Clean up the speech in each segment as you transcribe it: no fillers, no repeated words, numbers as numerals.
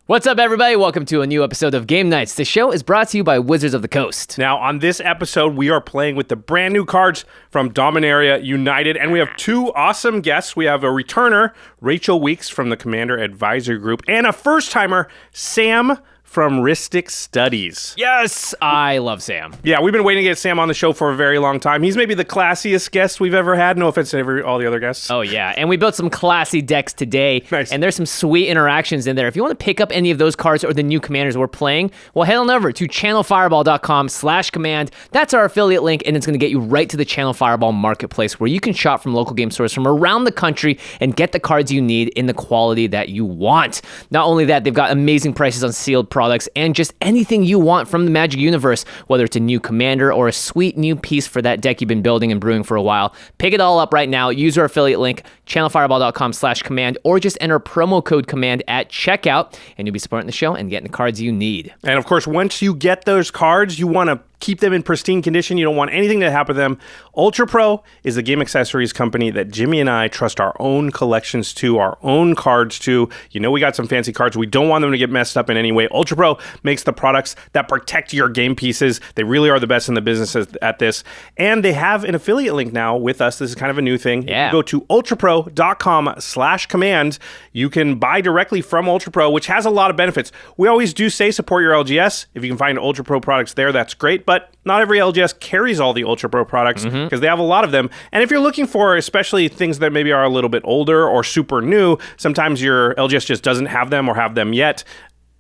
What's up, everybody? Welcome to a new episode of Game Nights. The show is brought to you by Wizards of the Coast. Now, on this episode, we are playing with the brand new cards from Dominaria United, and we have two awesome guests. We have a returner, Rachel Weeks from the Commander Advisory Group, and a first-timer, Sam from Rhystic Studies. Yes, I love Sam. Yeah, we've been waiting to get Sam on the show for a very long time. He's maybe the classiest guest we've ever had. No offense to all the other guests. Oh, yeah. And we built some classy decks today. Nice. And there's some sweet interactions in there. If you want to pick up any of those cards or the new commanders we're playing, well, head on over to channelfireball.com/command. That's our affiliate link, and it's going to get you right to the Channel Fireball marketplace where you can shop from local game stores from around the country and get the cards you need in the quality that you want. Not only that, they've got amazing prices on sealed products and just anything you want from the Magic universe, whether it's a new commander or a sweet new piece for that deck you've been building and brewing for a while. Pick it all up right now. Use our affiliate link, channelfireball.com/command, or just enter promo code command at checkout, and you'll be supporting the show and getting the cards you need. And of course, once you get those cards, you want to keep them in pristine condition. You don't want anything to happen to them. ULTRAPRO is the game accessories company that Jimmy and I trust our own collections to, our own cards to. You know, we got some fancy cards. We don't want them to get messed up in any way. ULTRAPRO makes the products that protect your game pieces. They really are the best in the business at this. And they have an affiliate link now with us. This is kind of a new thing. Yeah. You go to ultrapro.com/command. You can buy directly from ULTRAPRO, which has a lot of benefits. We always do say support your LGS. If you can find ULTRAPRO products there, that's great. But not every LGS carries all the ULTRAPRO products because they have a lot of them. And if you're looking for especially things that maybe are a little bit older or super new, sometimes your LGS just doesn't have them or have them yet.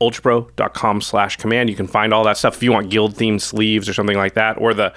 ultrapro.com/command. You can find all that stuff if you want guild-themed sleeves or something like that, or the,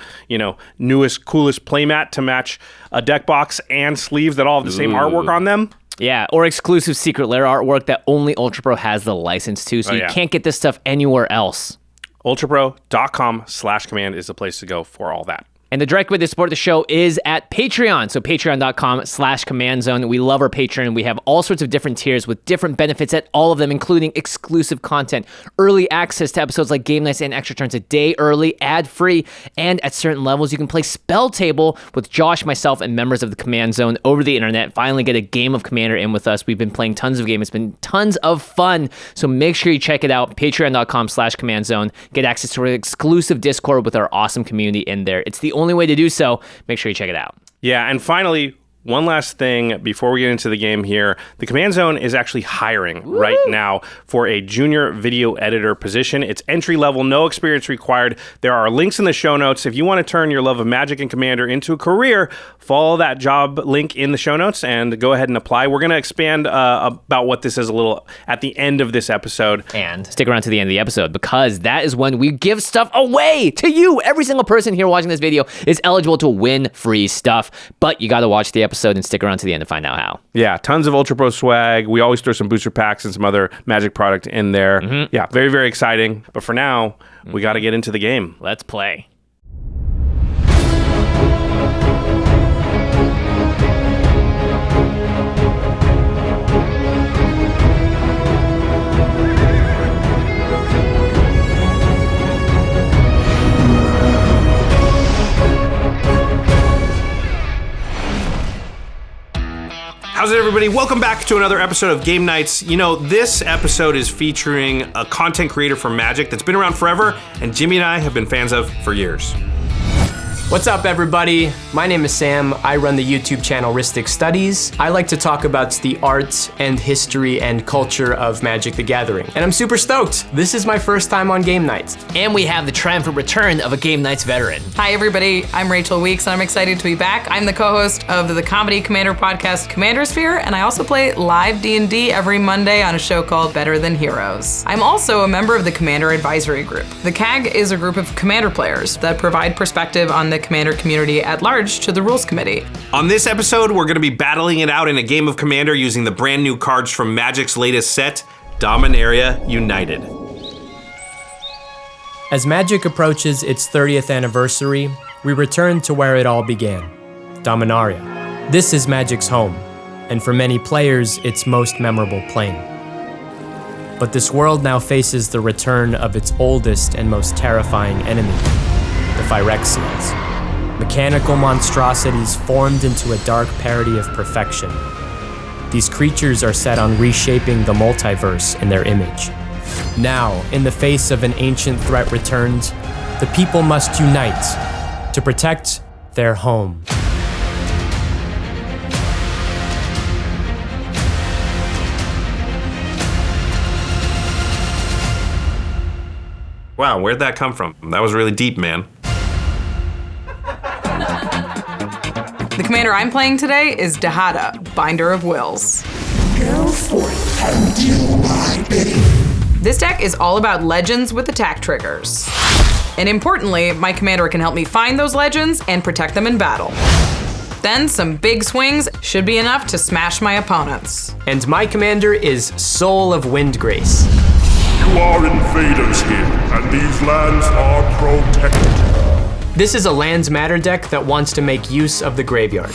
newest, coolest playmat to match a deck box and sleeves that all have the same artwork on them. Yeah, or exclusive secret lair artwork that only ULTRAPRO has the license to, so you can't get this stuff anywhere else. ultrapro.com/command is the place to go for all that. And the direct way to support the show is at Patreon. So patreon.com/command zone. We love our Patreon. We have all sorts of different tiers with different benefits at all of them, including exclusive content, early access to episodes like Game Nights and Extra Turns a day early, ad-free, and at certain levels, you can play Spell Table with Josh, myself, and members of the Command Zone over the internet. Finally get a game of Commander in with us. We've been playing tons of games. It's been tons of fun. So make sure you check it out. Patreon.com/command zone. Get access to our exclusive Discord with our awesome community in there. It's the only way to do so. Make sure you check it out. Yeah, and finally, one last thing before we get into the game here. The Command Zone is actually hiring right now for a junior video editor position. It's entry level, no experience required. There are links in the show notes. If you want to turn your love of Magic and Commander into a career, follow that job link in the show notes and go ahead and apply. We're going to expand about what this is a little at the end of this episode. And stick around to the end of the episode because that is when we give stuff away to you. Every single person here watching this video is eligible to win free stuff, but you got to watch the episode and stick around to the end to find out how. Yeah, tons of ULTRAPRO swag. We always throw some booster packs and some other Magic product in there. Yeah, very, very exciting. But for now, we got to get into the game. Let's play. How's it, everybody? Welcome back to another episode of Game Nights. You know, this episode is featuring a content creator from Magic that's been around forever, and Jimmy and I have been fans of for years. What's up, everybody? My name is Sam. I run the YouTube channel Rhystic Studies. I like to talk about the art and history and culture of Magic the Gathering, and I'm super stoked. This is my first time on Game Nights. And we have the triumphant return of a Game Nights veteran. Hi, everybody. I'm Rachel Weeks, and I'm excited to be back. I'm the co-host of the comedy Commander podcast, Commander Sphere, and I also play live D&D every Monday on a show called Better Than Heroes. I'm also a member of the Commander Advisory Group. The CAG is a group of Commander players that provide perspective on the Commander community at large to the Rules Committee. On this episode, we're going to be battling it out in a game of Commander using the brand new cards from Magic's latest set, Dominaria United. As Magic approaches its 30th anniversary, we return to where it all began, Dominaria. This is Magic's home, and for many players, its most memorable plane. But this world now faces the return of its oldest and most terrifying enemy, the Phyrexians. Mechanical monstrosities formed into a dark parody of perfection. These creatures are set on reshaping the multiverse in their image. Now, in the face of an ancient threat returned, the people must unite to protect their home. Wow, where'd that come from? That was really deep, man. The commander I'm playing today is Dihada, Binder of Wills. Go forth and do my bidding. This deck is all about legends with attack triggers. And importantly, my commander can help me find those legends and protect them in battle. Then some big swings should be enough to smash my opponents. And my commander is Soul of Windgrace. You are invaders here, and these lands are protected. This is a lands matter deck that wants to make use of the graveyard.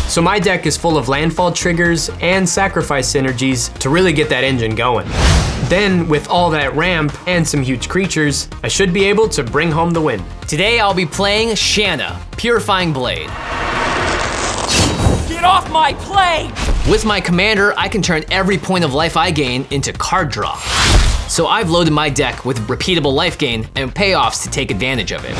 So my deck is full of landfall triggers and sacrifice synergies to really get that engine going. Then, with all that ramp and some huge creatures, I should be able to bring home the win. Today I'll be playing Shanna, Purifying Blade. Get off my plane! With my commander, I can turn every point of life I gain into card draw. So I've loaded my deck with repeatable life gain and payoffs to take advantage of it.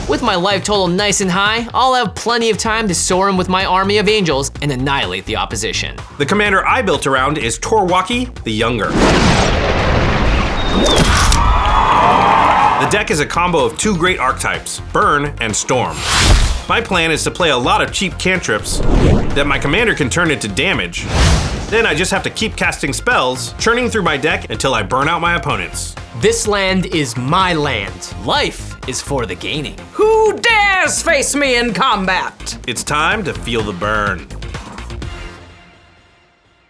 With my life total nice and high, I'll have plenty of time to soar in with my army of angels and annihilate the opposition. The commander I built around is Wauki the Younger. The deck is a combo of two great archetypes, Burn and Storm. My plan is to play a lot of cheap cantrips that my commander can turn into damage. Then I just have to keep casting spells, churning through my deck until I burn out my opponents. This land is my land. Life is for the gaining. Who dares face me in combat? It's time to feel the burn.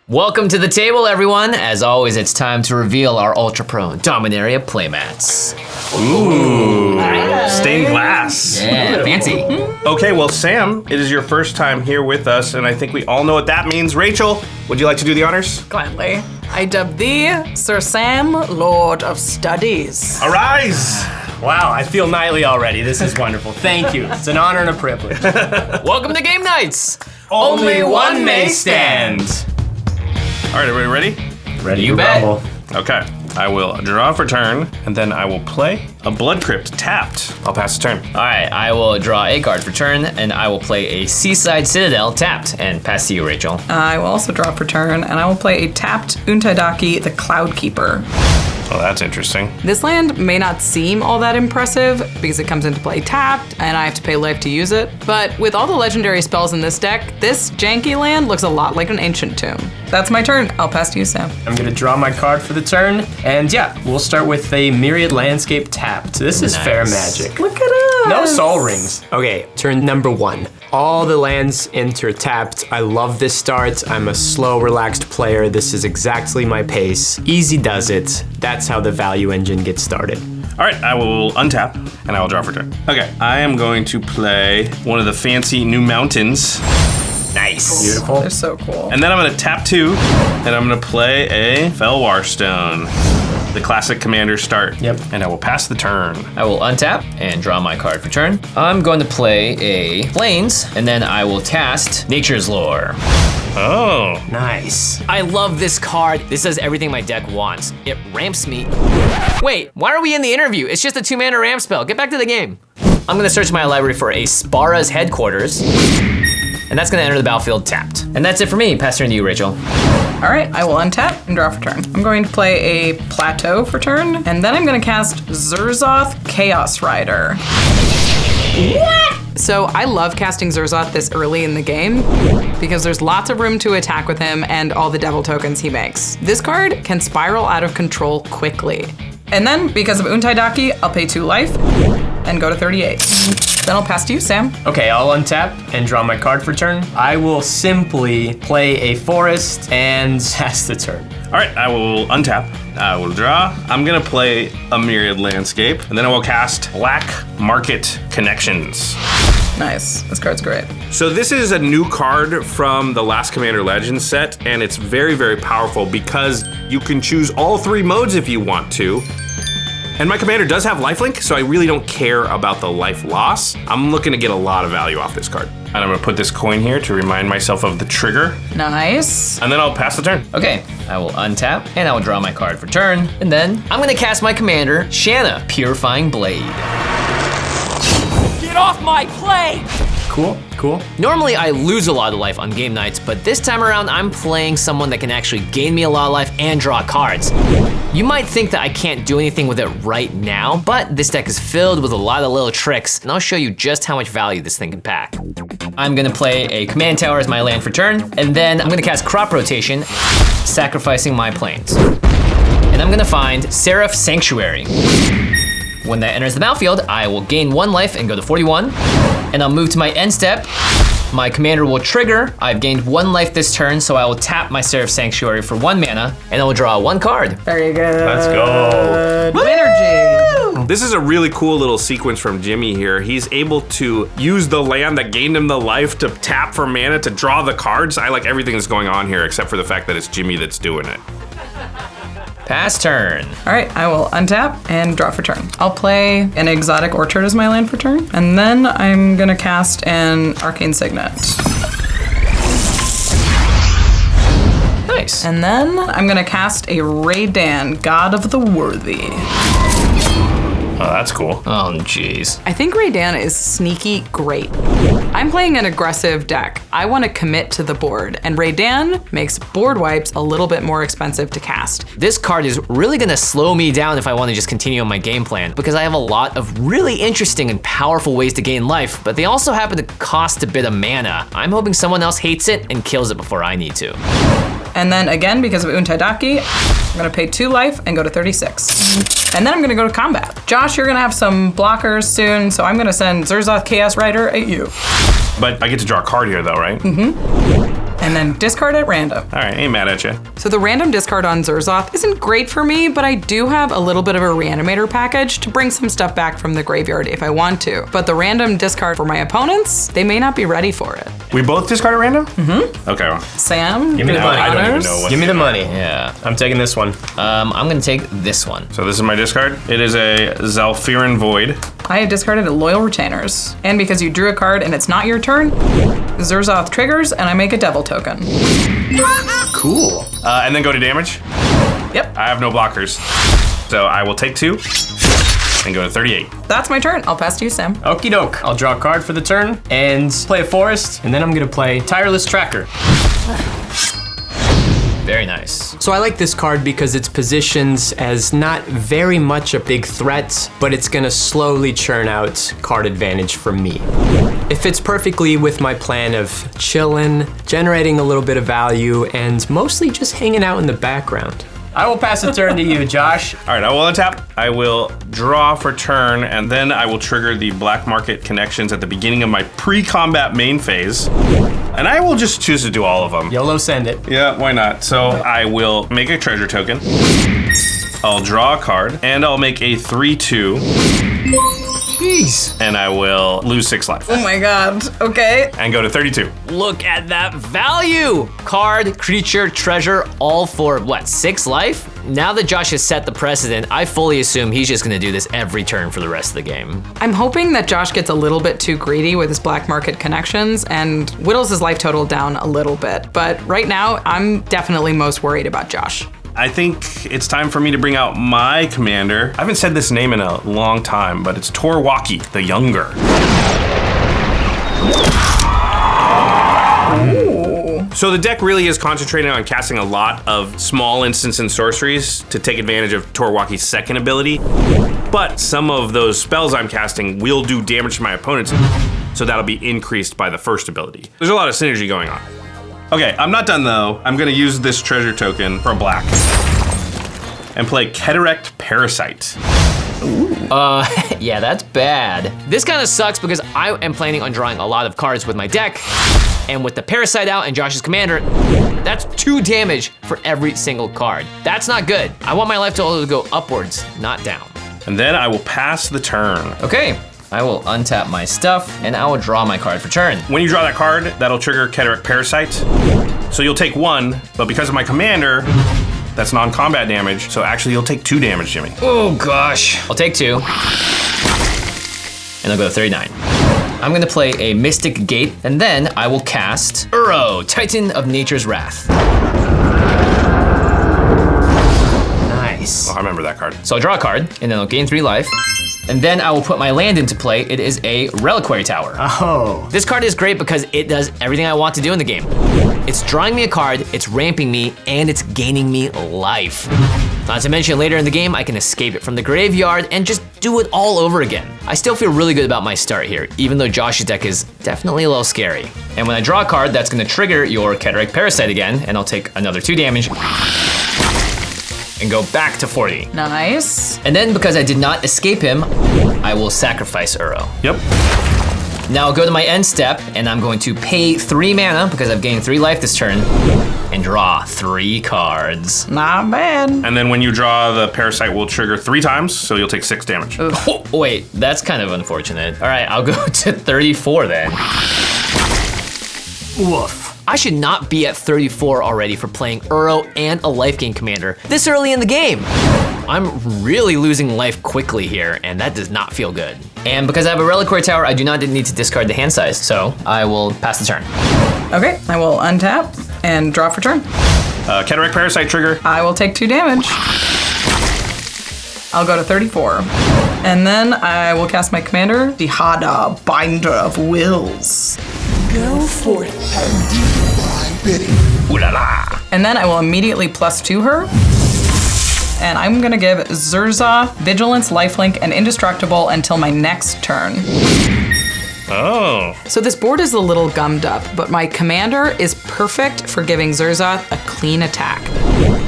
Welcome to the table, everyone. As always, it's time to reveal our Ultra Pro Dominaria playmats. Ooh, stained glass. Yeah, fancy. Okay, well, Sam, it is your first time here with us, and I think we all know what that means. Rachel, would you like to do the honors? Gladly. I dub thee Sir Sam, Lord of Studies. Arise! Wow, I feel knightly already. This is wonderful. Thank you. It's an honor and a privilege. Welcome to Game Nights. Only one may stand. All right, everybody ready? Ready You to bet. rumble. Okay, I will draw for turn, and then I will play a Blood Crypt tapped. I'll pass the turn. All right, I will draw a card for turn, and I will play a Seaside Citadel tapped, and pass to you, Rachel. I will also draw for turn, and I will play a tapped Untadaki, the Cloud Keeper. Oh, that's interesting. This land may not seem all that impressive because it comes into play tapped and I have to pay life to use it, but with all the legendary spells in this deck, this janky land looks a lot like an ancient tomb. That's my turn. I'll pass to you, Sam. I'm gonna draw my card for the turn, and yeah, we'll start with a Myriad Landscape tapped. This is fair magic. Look at us. No soul rings. Okay, turn number 1. All the lands enter tapped. I love this start. I'm a slow, relaxed player. This is exactly my pace. Easy does it. That's how the value engine gets started. All right, I will untap, and I will draw for turn. Okay, I am going to play one of the fancy new mountains. Nice. Beautiful. They're so cool. And then I'm gonna tap 2, and I'm gonna play a Felwar Stone. The classic commander start. Yep. And I will pass the turn. I will untap and draw my card for turn. I'm going to play a Plains, and then I will cast Nature's Lore. Oh. Nice. I love this card. This does everything my deck wants. It ramps me. Wait, why are we in the interview? It's just a 2-mana ramp spell. Get back to the game. I'm gonna search my library for a Spara's Headquarters, and that's gonna enter the battlefield tapped. And that's it for me. Pass turn to you, Rachel. All right, I will untap and draw for turn. I'm going to play a Plateau for turn, and then I'm gonna cast Zurzoth Chaos Rider. What? So I love casting Zurzoth this early in the game because there's lots of room to attack with him and all the devil tokens he makes. This card can spiral out of control quickly. And then, because of Untadaki, I'll pay 2 life and go to 38. Then I'll pass to you, Sam. Okay, I'll untap and draw my card for turn. I will simply play a forest and pass the turn. All right, I will untap. I will draw. I'm gonna play a Myriad Landscape, and then I will cast Black Market Connections. Nice, this card's great. So this is a new card from the last Commander Legends set, and it's very, very powerful because you can choose all 3 modes if you want to. And my commander does have lifelink, so I really don't care about the life loss. I'm looking to get a lot of value off this card. And I'm gonna put this coin here to remind myself of the trigger. Nice. And then I'll pass the turn. Okay, I will untap and I will draw my card for turn. And then I'm gonna cast my commander, Shanna, Purifying Blade. Get off my plane! Cool, cool. Normally I lose a lot of life on game nights, but this time around I'm playing someone that can actually gain me a lot of life and draw cards. You might think that I can't do anything with it right now, but this deck is filled with a lot of little tricks, and I'll show you just how much value this thing can pack. I'm gonna play a command tower as my land for turn, and then I'm gonna cast Crop Rotation, sacrificing my planes. And I'm gonna find Seraph Sanctuary. When that enters the battlefield, I will gain 1 life and go to 41, and I'll move to my end step. My commander will trigger. I've gained 1 life this turn, so I will tap my Seraph Sanctuary for 1 mana, and I will draw 1 card. Very good. Let's go. Energy. This is a really cool little sequence from Jimmy here. He's able to use the land that gained him the life to tap for mana to draw the cards. I like everything that's going on here, except for the fact that it's Jimmy that's doing it. Pass turn. All right, I will untap and draw for turn. I'll play an Exotic Orchard as my land for turn, and then I'm gonna cast an Arcane Signet. Nice. And then I'm gonna cast a Raydan, God of the Worthy. Oh, that's cool. Oh, jeez. I think Raydan is sneaky great. I'm playing an aggressive deck. I want to commit to the board, and Raydan makes board wipes a little bit more expensive to cast. This card is really gonna slow me down if I wanna just continue on my game plan, because I have a lot of really interesting and powerful ways to gain life, but they also happen to cost a bit of mana. I'm hoping someone else hates it and kills it before I need to. And then again, because of Untaidaki, I'm gonna pay 2 life and go to 36. And then I'm gonna go to combat. Josh, you're gonna have some blockers soon, so I'm gonna send Zurzoth Chaos Rider at you. But I get to draw a card here though, right? And then discard at random. All right, ain't mad at you. So the random discard on Zurzoth isn't great for me, but I do have a little bit of a reanimator package to bring some stuff back from the graveyard if I want to. But the random discard for my opponents, they may not be ready for it. We both discard at random? Okay. Well, Sam, Give me the money. I don't even honors? know what. Give me the money. Yeah. I'm taking this one. I'm gonna take this one. So this is my discard. It is a Zalfiran Void. I have discarded a Loyal Retainers. And because you drew a card and it's not your turn, Zurzoth triggers and I make a Devil token. Cool. And then go to damage. Yep, I have no blockers. So I will take 2 and go to 38. that's my turn. I'll pass to you, Sam. Okie doke. I'll draw a card for the turn and play a forest, and then I'm gonna play Tireless Tracker. Very nice. So I like this card because it's positions as not very much a big threat, but it's gonna slowly churn out card advantage for me. It fits perfectly with my plan of chillin', generating a little bit of value, and mostly just hanging out in the background. I will pass the turn to you, Josh. All right, I will untap. I will draw for turn, and then I will trigger the Black Market Connections at the beginning of my pre-combat main phase. And I will just choose to do all of them. YOLO send it. Yeah, why not? So I will make a treasure token. I'll draw a card, and I'll make a 3/2. Jeez. And I will lose 6 life Oh my god, okay. and go to 32. Look at that value! Card, creature, treasure, all for what, 6 life? Now that Josh has set the precedent, I fully assume he's just gonna do this every turn for the rest of the game. I'm hoping that Josh gets a little bit too greedy with his Black Market Connections and whittles his life total down a little bit. But right now, I'm definitely most worried about Josh. I think it's time for me to bring out my commander. I haven't said this name in a long time, but it's Wauki the Younger. So the deck really is concentrating on casting a lot of small instants and sorceries to take advantage of Wauki's second ability. But some of those spells I'm casting will do damage to my opponents, so that'll be increased by the first ability. There's a lot of synergy going on. Okay, I'm not done though. I'm gonna use this treasure token for a black and play Cataract Parasite. Yeah, that's bad. This kind of sucks because I am planning on drawing a lot of cards with my deck, and with the Parasite out and Josh's commander, that's 2 damage for every single card. That's not good. I want my life total to go upwards, not down. And then I will pass the turn. Okay, I will untap my stuff and I will draw my card for turn. When you draw that card, that'll trigger Cataract Parasite. So you'll take 1, but because of my commander, That's non-combat damage, so actually you'll take 2 damage, Jimmy. Oh gosh. I'll take 2. And I'll go to 39. I'm gonna play a Mystic Gate, and then I will cast Uro, Titan of Nature's Wrath. Nice. Oh, I remember that card. So I'll draw a card, and then I'll gain 3 life. And then I will put my land into play. It is a Reliquary Tower. Oh. This card is great because it does everything I want to do in the game. It's drawing me a card, it's ramping me, and it's gaining me life. Not to mention later in the game, I can escape it from the graveyard and just do it all over again. I still feel really good about my start here, even though Josh's deck is definitely a little scary. And when I draw a card, that's gonna trigger your Cataract Parasite again, and I'll take another 2 damage and go back to 40. Nice. And then because I did not escape him, I will sacrifice Uro. Yep. Now I'll go to my end step, and I'm going to pay 3 mana because I've gained 3 life this turn, and draw 3 cards. Not bad. And then when you draw, the Parasite will trigger 3 times, so you'll take 6 damage. Oh, wait, that's kind of unfortunate. All right, I'll go to 34 then. Woof. I should not be at 34 already for playing Uro and a life gain commander this early in the game. I'm really losing life quickly here, and that does not feel good. And because I have a Reliquary Tower, I do not need to discard the hand size, so I will pass the turn. Okay, I will untap and draw for turn. Cataract Parasite trigger. I will take 2 damage. I'll go to 34. And then I will cast my commander, Dihada, Binder of Wills. Go forth and do my bidding. Ooh la la. And then I will immediately +2 her. And I'm gonna give Zurza, Vigilance, Lifelink, and Indestructible until my next turn. Oh. So this board is a little gummed up, but my commander is perfect for giving Zurza a clean attack.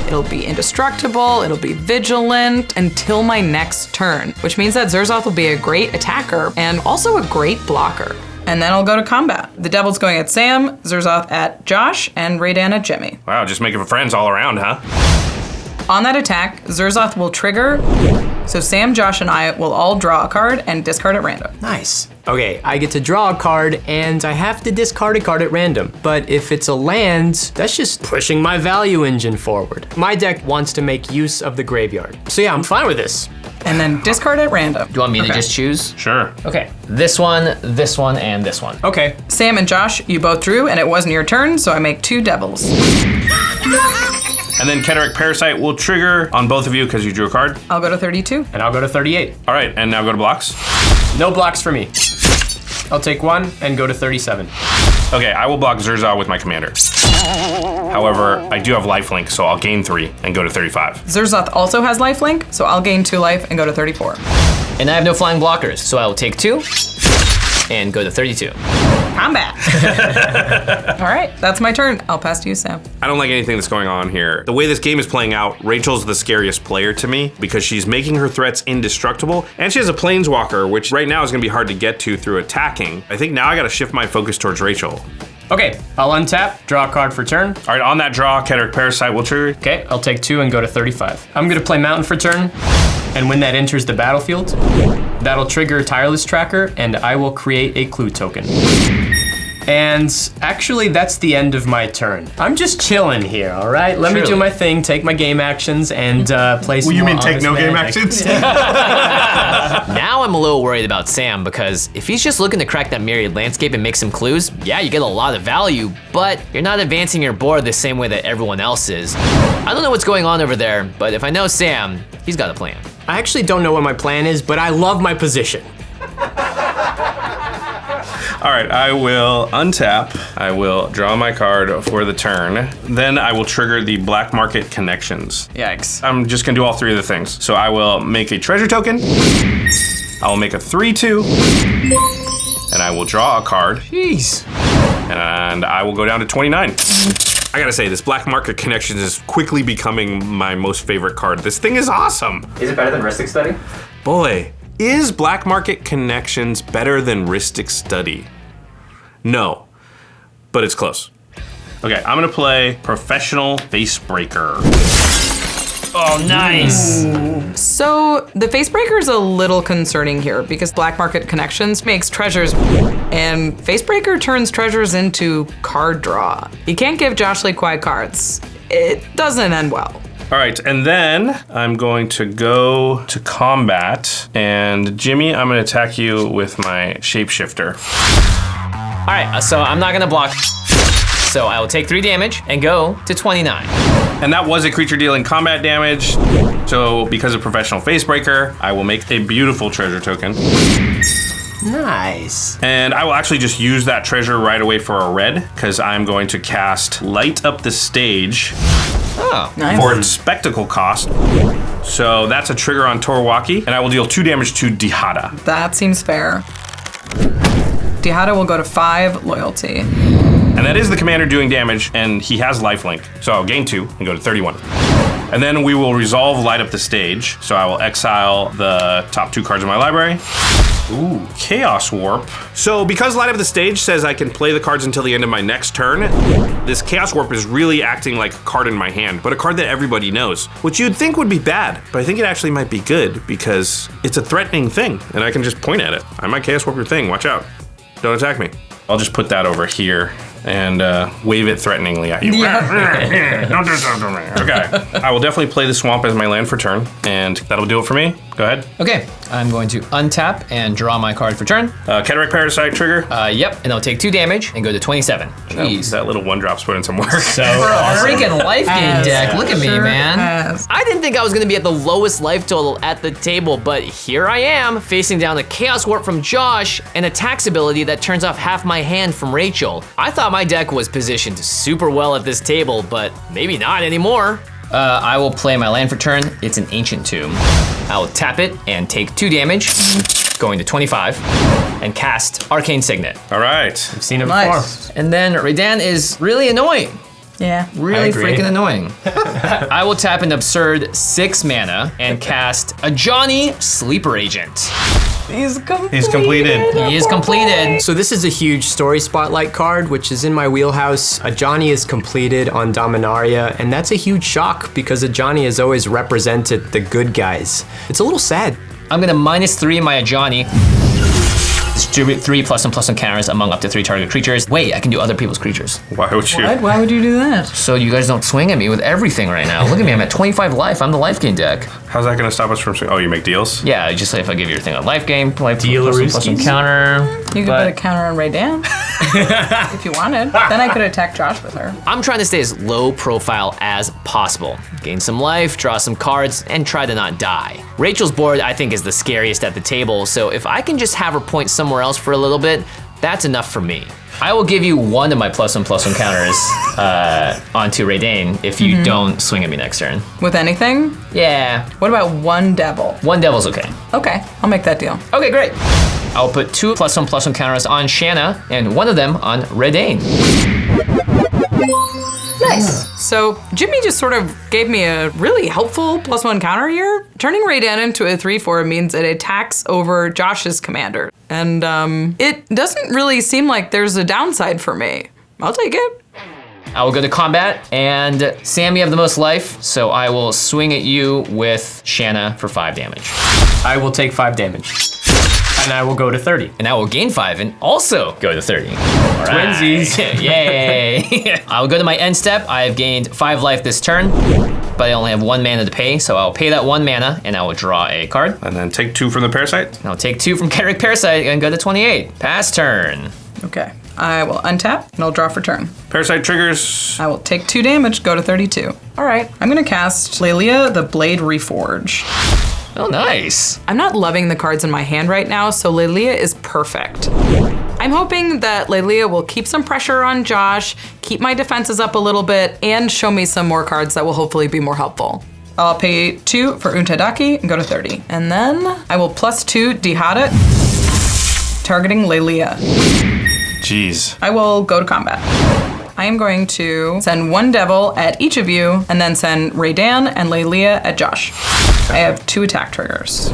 It'll be indestructible, it'll be vigilant until my next turn, which means that Zurza will be a great attacker and also a great blocker. And then I'll go to combat. The Devil's going at Sam, Zurzoth at Josh, and Raydan at Jimmy. Wow, just making friends all around, huh? On that attack, Zurzoth will trigger, so Sam, Josh, and I will all draw a card and discard at random. Nice. Okay, I get to draw a card and I have to discard a card at random. But if it's a land, that's just pushing my value engine forward. My deck wants to make use of the graveyard. So yeah, I'm fine with this. And then discard at random. Do you want me to just choose? Sure. Okay, this one, and this one. Okay. Sam and Josh, you both drew, and it wasn't your turn, so I make 2 devils. And then Cataract Parasite will trigger on both of you because you drew a card. I'll go to 32. And I'll go to 38. All right, and now go to blocks. No blocks for me. I'll take 1 and go to 37. Okay, I will block Zurza with my commander. However, I do have lifelink, so I'll gain 3 and go to 35. Zurzoth also has lifelink, so I'll gain 2 life and go to 34. And I have no flying blockers, so I will take 2 and go to 32. Combat. All right, that's my turn. I'll pass to you, Sam. I don't like anything that's going on here. The way this game is playing out, Rachel's the scariest player to me because she's making her threats indestructible, and she has a Planeswalker, which right now is gonna be hard to get to through attacking. I think now I gotta shift my focus towards Rachel. Okay, I'll untap, draw a card for turn. All right, on that draw, Cataract Parasite will trigger. Okay, I'll take 2 and go to 35. I'm gonna play Mountain for turn, and when that enters the battlefield, that'll trigger Tireless Tracker, and I will create a clue token. And actually, that's the end of my turn. I'm just chilling here, all right? Let me do my thing, take my game actions, and play some more honest Magic. Now I'm a little worried about Sam because if he's just looking to crack that Myriad Landscape and make some clues, yeah, you get a lot of value, but you're not advancing your board the same way that everyone else is. I don't know what's going on over there, but if I know Sam, he's got a plan. I actually don't know what my plan is, but I love my position. All right, I will untap. I will draw my card for the turn. Then I will trigger the Black Market Connections. Yikes. I'm just gonna do all 3 of the things. So I will make a treasure token. I will make a 3/2. And I will draw a card. Jeez. And I will go down to 29. I gotta say, this Black Market Connections is quickly becoming my most favorite card. This thing is awesome. Is it better than Rhystic Study? Boy, is Black Market Connections better than Rhystic Study? No, but it's close. Okay, I'm gonna play Professional Facebreaker. Oh, nice. So the Facebreaker is a little concerning here because Black Market Connections makes treasures and Facebreaker turns treasures into card draw. You can't give Josh Lee Kwai cards. It doesn't end well. All right, and then I'm going to go to combat. And Jimmy, I'm going to attack you with my shapeshifter. All right, so I'm not gonna block. So I will take 3 damage and go to 29. And that was a creature dealing combat damage. So because of Professional Facebreaker, I will make a beautiful treasure token. Nice. And I will actually just use that treasure right away for a red, because I'm going to cast Light Up the Stage for its spectacle cost. So that's a trigger on Wauki, and I will deal 2 damage to Dihada. That seems fair. Dihada will go to 5 loyalty. And that is the commander doing damage, and he has lifelink. So I'll gain 2 and go to 31. And then we will resolve Light Up the Stage. So I will exile the top 2 cards of my library. Ooh, Chaos Warp. So because Light Up the Stage says I can play the cards until the end of my next turn, this Chaos Warp is really acting like a card in my hand, but a card that everybody knows, which you'd think would be bad, but I think it actually might be good because it's a threatening thing, and I can just point at it. I might Chaos Warp your thing, watch out. Don't attack me. I'll just put that over here and wave it threateningly at you. Don't do something to me. Okay, I will definitely play the swamp as my land for turn, and that'll do it for me. Go ahead. Okay, I'm going to untap and draw my card for turn. Cataract Parasite trigger. Yep, and I'll take 2 damage and go to 27. Jeez, that little 1-drop's put in some work. So freaking life gain deck. Look at me, man. I didn't think I was gonna be at the lowest life total at the table, but here I am, facing down a Chaos Warp from Josh and a tax ability that turns off half my hand from Rachel. I thought my deck was positioned super well at this table, but maybe not anymore. I will play my land for turn. It's an Ancient Tomb. I will tap it and take 2 damage, going to 25, and cast Arcane Signet. All right. I've seen it before. And then Raydan is really annoying. Yeah. Really freaking annoying. I will tap an absurd 6 mana and cast a Johnny Sleeper Agent. He's completed. He's completed. He is completed. So this is a huge story spotlight card, which is in my wheelhouse. Ajani is completed on Dominaria, and that's a huge shock because Ajani has always represented the good guys. It's a little sad. I'm gonna -3 my Ajani. Distribute 3+1/+1 counters among up to 3 target creatures. Wait, I can do other people's creatures. Why would you? What? Why would you do that? So you guys don't swing at me with everything right now. Look at me, I'm at 25 life. I'm the life gain deck. How's that going to stop us from? Oh, you make deals? Yeah, just like if I give you your thing on life gain, life Deal-a-rooskies. +1/+1 counter. You could but put a counter on Raydan if you wanted. Then I could attack Josh with her. I'm trying to stay as low profile as possible. Gain some life, draw some cards, and try to not die. Rachel's board, I think, is the scariest at the table, so if I can just have her point somewhere else for a little bit, that's enough for me. I will give you 1 of my +1/+1 counters onto Raydan if you don't swing at me next turn. With anything? Yeah, What about 1 devil? 1 devil's okay. Okay, I'll make that deal. Okay, great. I'll put 2 +1/+1 counters on Shanna and 1 of them on Raydan. Nice. So Jimmy just sort of gave me a really helpful +1 counter here. Turning Raydan into a 3/4 means it attacks over Josh's commander. And it doesn't really seem like there's a downside for me. I'll take it. I will go to combat, and Sam, you have the most life, so I will swing at you with Shanna for 5 damage. I will take 5 damage. And I will go to 30. And I will gain 5 and also go to 30. All right. Twinsies. Yay. I will go to my end step. I have gained 5 life this turn, but I only have 1 mana to pay, so I'll pay that 1 mana and I will draw a card. And then take 2 from the Parasite. And I'll take 2 from Cataract Parasite and go to 28. Pass turn. Okay. I will untap and I'll draw for turn. Parasite triggers. I will take 2 damage, go to 32. All right, I'm gonna cast Lelia, the Blade Reforge. Oh, nice. I'm not loving the cards in my hand right now, so Lelia is perfect. I'm hoping that Lelia will keep some pressure on Josh, keep my defenses up a little bit, and show me some more cards that will hopefully be more helpful. I'll pay 2 for Untadaki and go to 30. And then I will +2 Dihada, targeting Lelia. Jeez. I will go to combat. I am going to send 1 devil at each of you, and then send Raydan and Lelia at Josh. I have 2 attack triggers.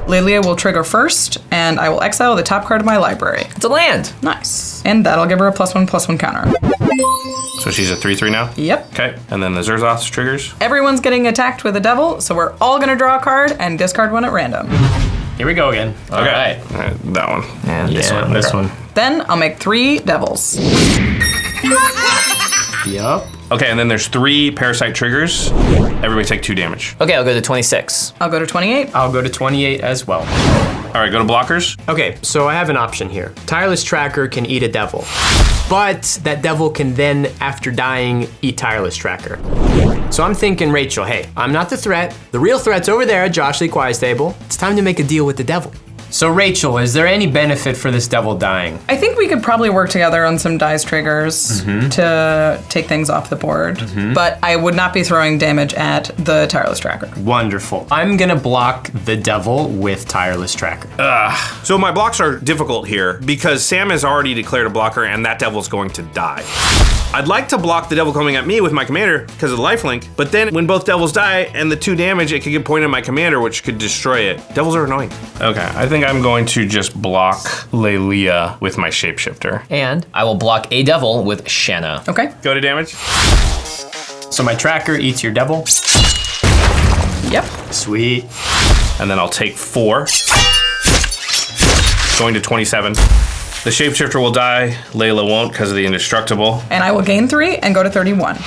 Lelia will trigger first, and I will exile the top card of my library. It's a land. Nice. And that'll give her a +1/+1 counter. So she's a 3/3 now? Yep. Okay. And then the Zerzoth's triggers. Everyone's getting attacked with a devil, so we're all gonna draw a card and discard 1 at random. Here we go again. All right. All right, that one. And this one. This one. Then I'll make 3 devils. Yup. Okay, and then there's 3 parasite triggers. Everybody take 2 damage. Okay, I'll go to 26. I'll go to 28. I'll go to 28 as well. All right, go to blockers. Okay, so I have an option here. Tireless Tracker can eat a devil, but that devil can then, after dying, eat Tireless Tracker. So I'm thinking, Rachel, hey, I'm not the threat. The real threat's over there at Josh Lee Quiet's table. It's time to make a deal with the devil. So Rachel, is there any benefit for this devil dying? I think we could probably work together on some dice triggers to take things off the board, but I would not be throwing damage at the Tireless Tracker. Wonderful. I'm gonna block the devil with Tireless Tracker. So my blocks are difficult here because Sam has already declared a blocker and that devil's going to die. I'd like to block the devil coming at me with my commander because of the lifelink, but then when both devils die and the 2 damage, it could get pointed at my commander, which could destroy it. Devils are annoying. Okay, I think I'm going to just block Lelia with my shapeshifter. And I will block a devil with Shanna. Okay. Go to damage. So my tracker eats your devil. Yep. Sweet. And then I'll take 4. Going to 27. The shapeshifter will die. Layla won't because of the indestructible. And I will gain 3 and go to 31.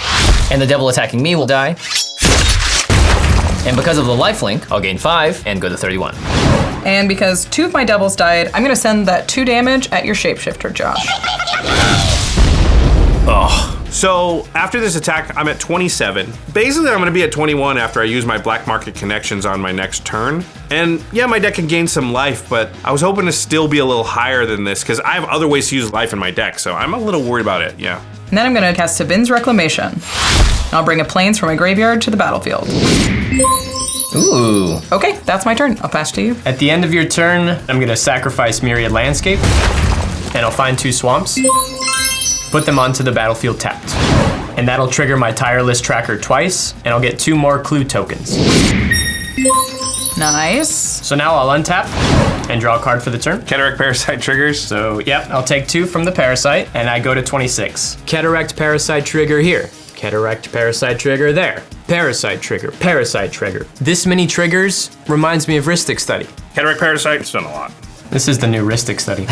And the devil attacking me will die. And because of the lifelink, I'll gain 5 and go to 31. And because 2 of my devils died, I'm gonna send that 2 damage at your shapeshifter, Josh. Oh. So after this attack, I'm at 27. Basically, I'm gonna be at 21 after I use my black market connections on my next turn. And yeah, my deck can gain some life, but I was hoping to still be a little higher than this because I have other ways to use life in my deck, so I'm a little worried about it, yeah. And then I'm gonna cast Sabin's Reclamation. I'll bring a plains from my graveyard to the battlefield. Ooh. Okay, that's my turn. I'll pass to you. At the end of your turn, I'm gonna sacrifice Myriad Landscape, and I'll find 2 swamps, put them onto the battlefield tapped. And that'll trigger my Tireless Tracker twice, and I'll get 2 more clue tokens. Nice. So now I'll untap and draw a card for the turn. Cataract Parasite triggers. So yep, I'll take 2 from the Parasite, and I go to 26. Cataract Parasite trigger here. Cataract Parasite trigger there. Parasite trigger, Parasite trigger. This many triggers reminds me of Rhystic Study. Cataract Parasite, it's done a lot. This is the new Rhystic Study.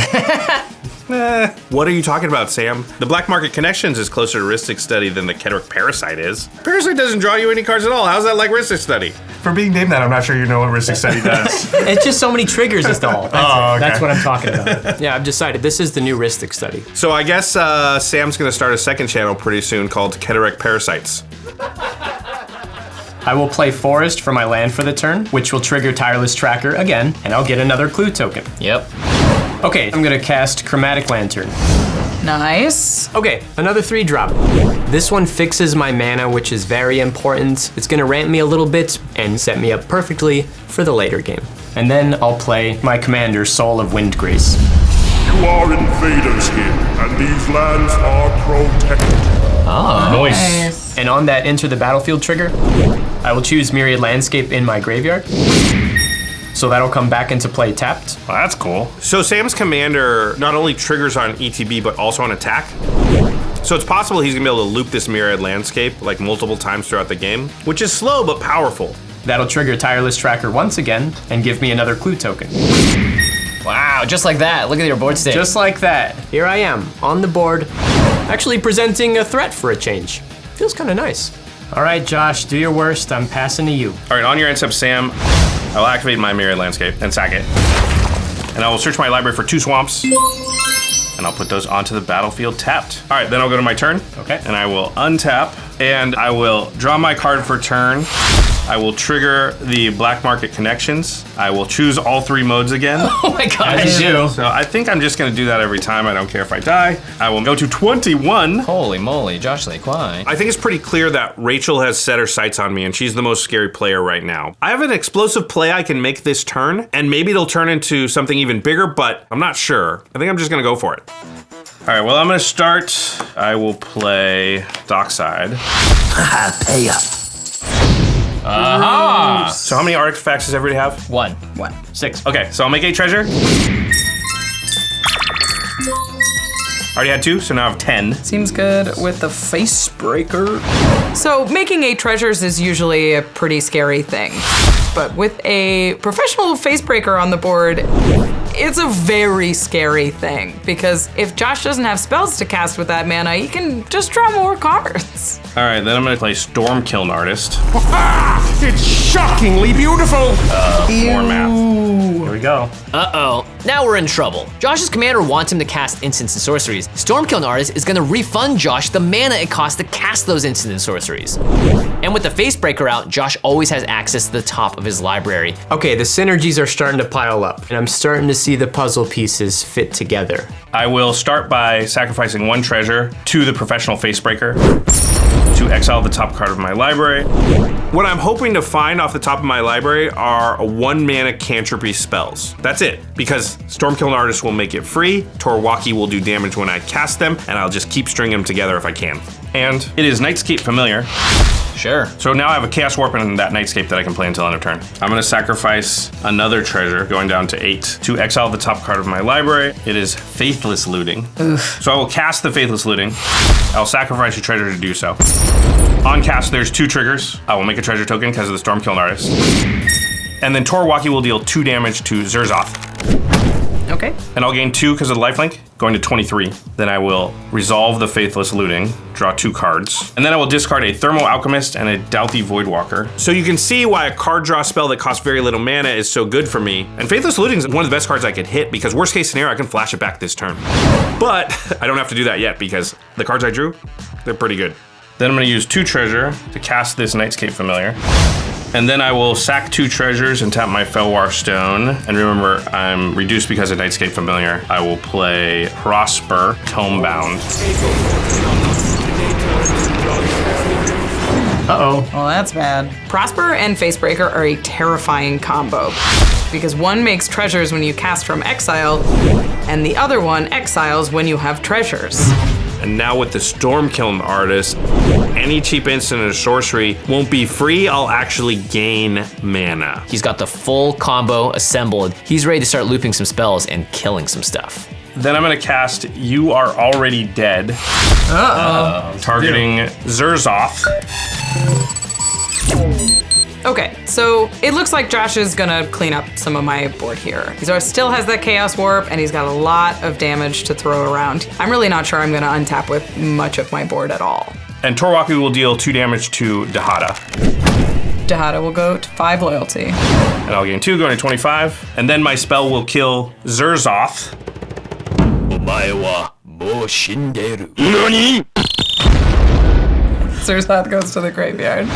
What are you talking about, Sam? The Black Market Connections is closer to Rhystic Study than the Cataract Parasite is. Parasite doesn't draw you any cards at all. How's that like Rhystic Study? For being named that, I'm not sure you know what Rhystic Study does. It's just so many triggers is all. Oh, okay. That's what I'm talking about. Yeah, I've decided this is the new Rhystic Study. So I guess Sam's gonna start a second channel pretty soon called Cataract Parasites. I will play Forest for my land for the turn, which will trigger Tireless Tracker again, and I'll get another clue token. Yep. Okay, I'm gonna cast Chromatic Lantern. Nice. Okay, another 3-drop. This one fixes my mana, which is very important. It's gonna ramp me a little bit and set me up perfectly for the later game. And then I'll play my commander, Soul of Windgrace. You are invaders here, and these lands are protected. Nice. And on that enter the battlefield trigger, I will choose Myriad Landscape in my graveyard. So that'll come back into play tapped. Well, that's cool. So Sam's commander not only triggers on ETB, but also on attack. So it's possible he's gonna be able to loop this Myriad Landscape like multiple times throughout the game, which is slow but powerful. That'll trigger Tireless Tracker once again and give me another clue token. Wow, just like that. Look at your board state. Just like that, here I am on the board, actually presenting a threat for a change. Feels kind of nice. All right, Josh, do your worst. I'm passing to you. All right, on your end step, Sam, I will activate my Myriad Landscape and sack it. And I will search my library for 2 swamps. And I'll put those onto the battlefield tapped. All right, then I'll go to my turn. Okay. And I will untap, and I will draw my card for turn. I will trigger the Black Market Connections. I will choose all 3 modes again. Oh my god. As you do. So I think I'm just gonna do that every time. I don't care if I die. I will go to 21. Holy moly, Josh Lee Quiet. I think it's pretty clear that Rachel has set her sights on me and she's the most scary player right now. I have an explosive play I can make this turn, and maybe it'll turn into something even bigger, but I'm not sure. I think I'm just gonna go for it. All right, well, I'm gonna start. I will play Dockside. Pay up. Aha! So how many artifacts does everybody have? 1. 6. Okay, so I'll make 8 treasure. Already had 2, so now I have 10. Seems good with the face breaker. So making 8 treasures is usually a pretty scary thing. But with a professional face breaker on the board, It's a very scary thing because if Josh doesn't have spells to cast with that mana, he can just draw more cards. All right, then I'm gonna play Stormkiln Artist. It's shockingly beautiful. More math. Here we go. Uh-oh, now we're in trouble. Josh's commander wants him to cast instants and sorceries. Stormkiln Artist is gonna refund Josh the mana it costs to cast those instants and sorceries. And with the Facebreaker out, Josh always has access to the top of his library. Okay, the synergies are starting to pile up, and I'm starting to see the puzzle pieces fit together. I will start by sacrificing 1 treasure to the Professional Facebreaker to exile the top card of my library. What I'm hoping to find off the top of my library are 1-mana cantripy spells. That's it, because Stormkiln Artist will make it free, Wauki will do damage when I cast them, and I'll just keep stringing them together if I can. And it is Nightscape Familiar. Sure. So now I have a Chaos Warp and that Nightscape that I can play until end of turn. I'm gonna sacrifice another treasure, going down to 8, to exile the top card of my library. It is Faithless Looting. So I will cast the Faithless Looting. I'll sacrifice a treasure to do so. On cast, there's 2 triggers. I will make a treasure token because of the Stormkiln Artist. And then Wauki will deal 2 damage to Zerzoth. Okay. And I'll gain 2 because of the lifelink, going to 23. Then I will resolve the Faithless Looting, draw 2 cards. And then I will discard a Thermo Alchemist and a Douthie Voidwalker. So you can see why a card draw spell that costs very little mana is so good for me. And Faithless Looting is one of the best cards I could hit because worst case scenario, I can flash it back this turn. But I don't have to do that yet because the cards I drew, they're pretty good. Then I'm gonna use 2 treasure to cast this Nightscape Familiar. And then I will sack 2 treasures and tap my Felwar Stone. And remember, I'm reduced because of Nightscape Familiar. I will play Prosper, Tomebound. Uh-oh. Well, that's bad. Prosper and Facebreaker are a terrifying combo because one makes treasures when you cast from exile, and the other one exiles when you have treasures. And now with the Stormkiln Artist, any cheap instant or sorcery won't be free, I'll actually gain mana. He's got the full combo assembled. He's ready to start looping some spells and killing some stuff. Then I'm gonna cast You Are Already Dead. Targeting Zerzoth. Okay, so it looks like Josh is gonna clean up some of my board here. He still has that Chaos Warp, and he's got a lot of damage to throw around. I'm really not sure I'm gonna untap with much of my board at all. And Wauki will deal 2 damage to Dihada. Dihada will go to 5 loyalty. And I'll gain 2, going to 25. And then my spell will kill Zerzoth. Zerzoth goes to the graveyard.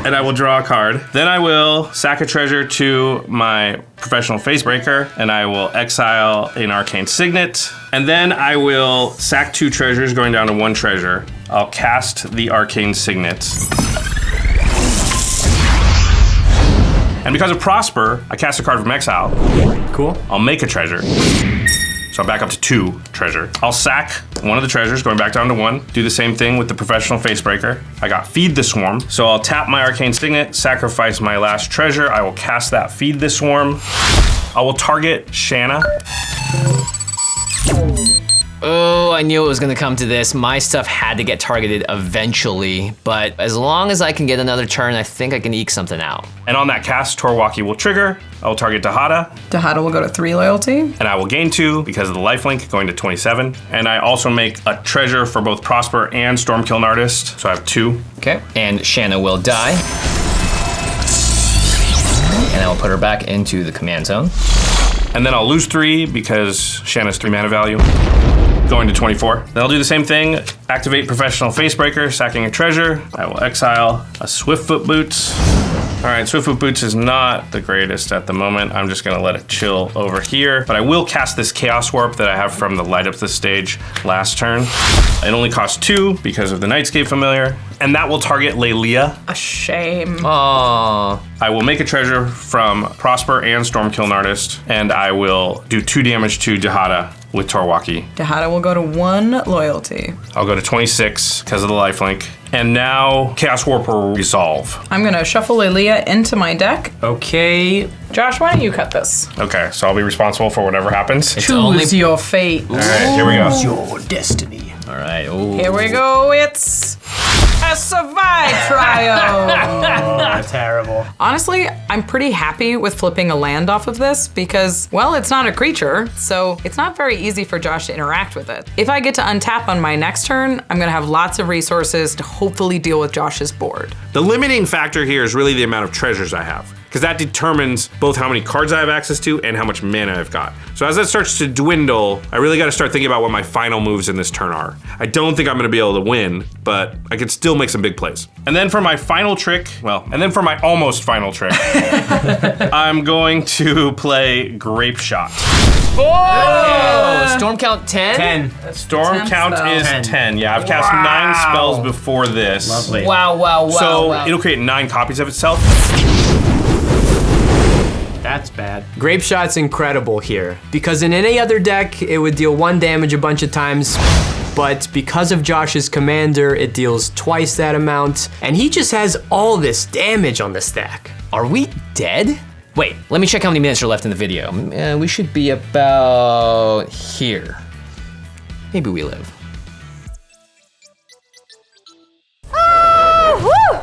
And I will draw a card. Then I will sack a treasure to my Professional Facebreaker, and I will exile an Arcane Signet. And then I will sack 2 treasures, going down to 1 treasure. I'll cast the Arcane Signet. And because of Prosper, I cast a card from exile. Cool. I'll make a treasure. So I'm back up to 2 treasure. I'll sack one of the treasures, going back down to 1. Do the same thing with the Professional Facebreaker. I got Feed the Swarm. So I'll tap my Arcane Signet, sacrifice my last treasure. I will cast that Feed the Swarm. I will target Shanna. Oh, I knew it was gonna come to this. My stuff had to get targeted eventually, but as long as I can get another turn, I think I can eke something out. And on that cast, Wauki will trigger. I will target Dihada. Dihada will go to 3 loyalty. And I will gain 2 because of the lifelink, going to 27. And I also make a treasure for both Prosper and Stormkiln Artist, so I have 2. Okay, and Shanna will die. And I will put her back into the command zone. And then I'll lose 3 because Shanna's 3 mana value. Going to 24. Then I'll do the same thing. Activate Professional Facebreaker, sacking a treasure. I will exile a Swiftfoot Boots. All right, Swiftfoot Boots is not the greatest at the moment. I'm just gonna let it chill over here. But I will cast this Chaos Warp that I have from the Light Up the Stage last turn. It only costs 2 because of the Nightscape Familiar. And that will target Lelia. A shame. Aww. I will make a treasure from Prosper and Stormkiln Artist. And I will do 2 damage to Dihada with Wauki. Dihada will go to 1 loyalty. I'll go to 26 because of the lifelink. And now Chaos Warp will resolve. I'm gonna shuffle Lilia into my deck. Okay. Josh, why don't you cut this? Okay, so I'll be responsible for whatever happens. Choose your fate. All right, here we go. Your destiny. All right, ooh. Here we go. It's Survive trio. Terrible. Honestly, I'm pretty happy with flipping a land off of this because, well, it's not a creature, so it's not very easy for Josh to interact with it. If I get to untap on my next turn, I'm gonna have lots of resources to hopefully deal with Josh's board. The limiting factor here is really the amount of treasures I have, because that determines both how many cards I have access to and how much mana I've got. So as that starts to dwindle, I really gotta start thinking about what my final moves in this turn are. I don't think I'm gonna be able to win, but I could still make some big plays. And then for my final trick, and then for my almost final trick, I'm going to play Grape Shot. Oh, storm count 10? 10. Storm count is 10. Yeah, I've cast 9 spells before this. Lovely. Wow. So it'll create 9 copies of itself. That's bad. Grape Shot's incredible here, because in any other deck, it would deal 1 damage a bunch of times, but because of Josh's commander, it deals twice that amount, and he just has all this damage on the stack. Are we dead? Wait, let me check how many minutes are left in the video. We should be about here. Maybe we live. Woo!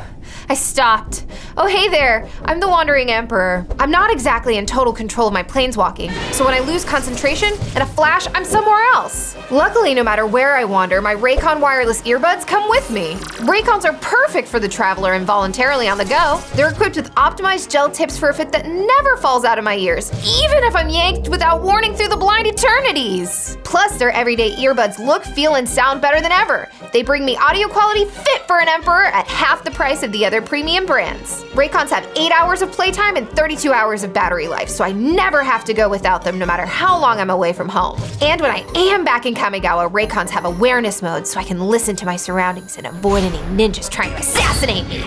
I stopped. Oh, hey there. I'm the Wandering Emperor. I'm not exactly in total control of my planeswalking, so when I lose concentration, in a flash, I'm somewhere else. Luckily, no matter where I wander, my RAYCON wireless earbuds come with me. RAYCONs are perfect for the traveler involuntarily on the go. They're equipped with optimized gel tips for a fit that never falls out of my ears, even if I'm yanked without warning through the blind eternities. Plus, their everyday earbuds look, feel, and sound better than ever. They bring me audio quality fit for an Emperor at half the price of the other premium brands. RAYCONs have 8 hours of playtime and 32 hours of battery life, so I never have to go without them no matter how long I'm away from home. And when I am back in Kamigawa, RAYCONs have awareness mode so I can listen to my surroundings and avoid any ninjas trying to assassinate me.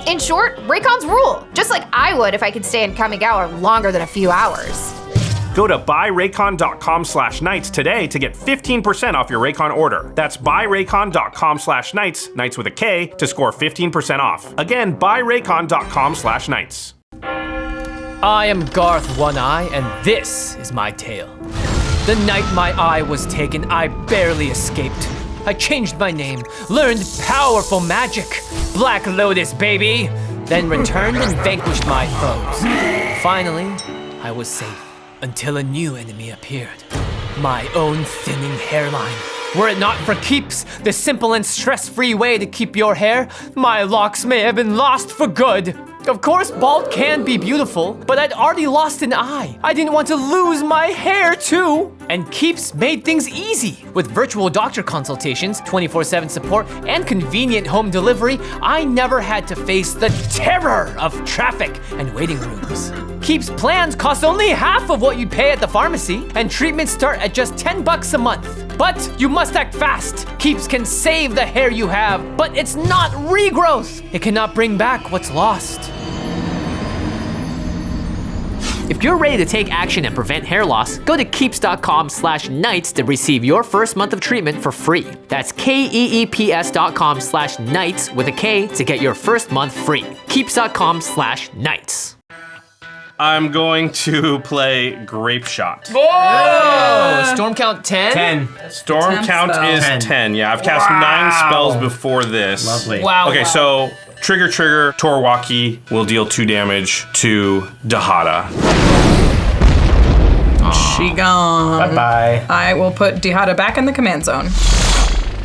In short, RAYCONs rule, just like I would if I could stay in Kamigawa longer than a few hours. Go to buyraycon.com/knights today to get 15% off your Raycon order. That's buyraycon.com/knights, knights with a K, to score 15% off. Again, buyraycon.com/knights. I am Garth One Eye, and this is my tale. The night my eye was taken, I barely escaped. I changed my name, learned powerful magic, Black Lotus baby, then returned and vanquished my foes. Finally, I was safe. Until a new enemy appeared. My own thinning hairline. Were it not for Keeps, the simple and stress-free way to keep your hair, my locks may have been lost for good. Of course, bald can be beautiful, but I'd already lost an eye. I didn't want to lose my hair too. And Keeps made things easy. With virtual doctor consultations, 24/7 support, and convenient home delivery, I never had to face the terror of traffic and waiting rooms. Keeps plans cost only half of what you'd pay at the pharmacy, and treatments start at just $10 a month. But you must act fast. Keeps can save the hair you have, but it's not regrowth. It cannot bring back what's lost. If you're ready to take action and prevent hair loss, go to keeps.com/knights to receive your first month of treatment for free. That's keeps.com/knights with a K to get your first month free. Keeps.com/knights. I'm going to play Grape Shot. Oh, storm count 10? 10. Storm 10 count spells. is 10. Yeah, I've cast 9 spells before this. Lovely. Wow. Okay, so trigger, Wauki will deal 2 damage to Dihada. She gone. Bye-bye. I will put Dihada back in the command zone.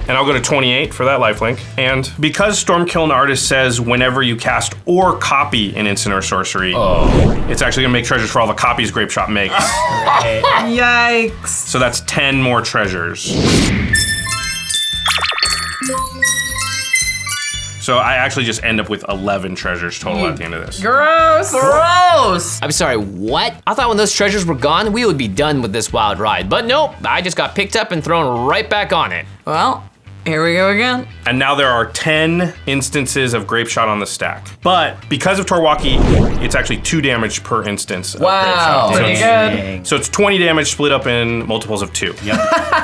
And I'll go to 28 for that lifelink. And because Stormkiln Artist says whenever you cast or copy an instant or sorcery, it's actually gonna make treasures for all the copies Grape Shot makes. Yikes. So that's 10 more treasures. So I actually just end up with 11 treasures total at the end of this. Gross. Gross! I'm sorry, what? I thought when those treasures were gone, we would be done with this wild ride. But nope, I just got picked up and thrown right back on it. Well, here we go again. And now there are 10 instances of Grape Shot on the stack. But because of Wauki, it's actually 2 damage per instance of Grape Shot. Pretty good. So it's 20 damage split up in multiples of 2. Yep,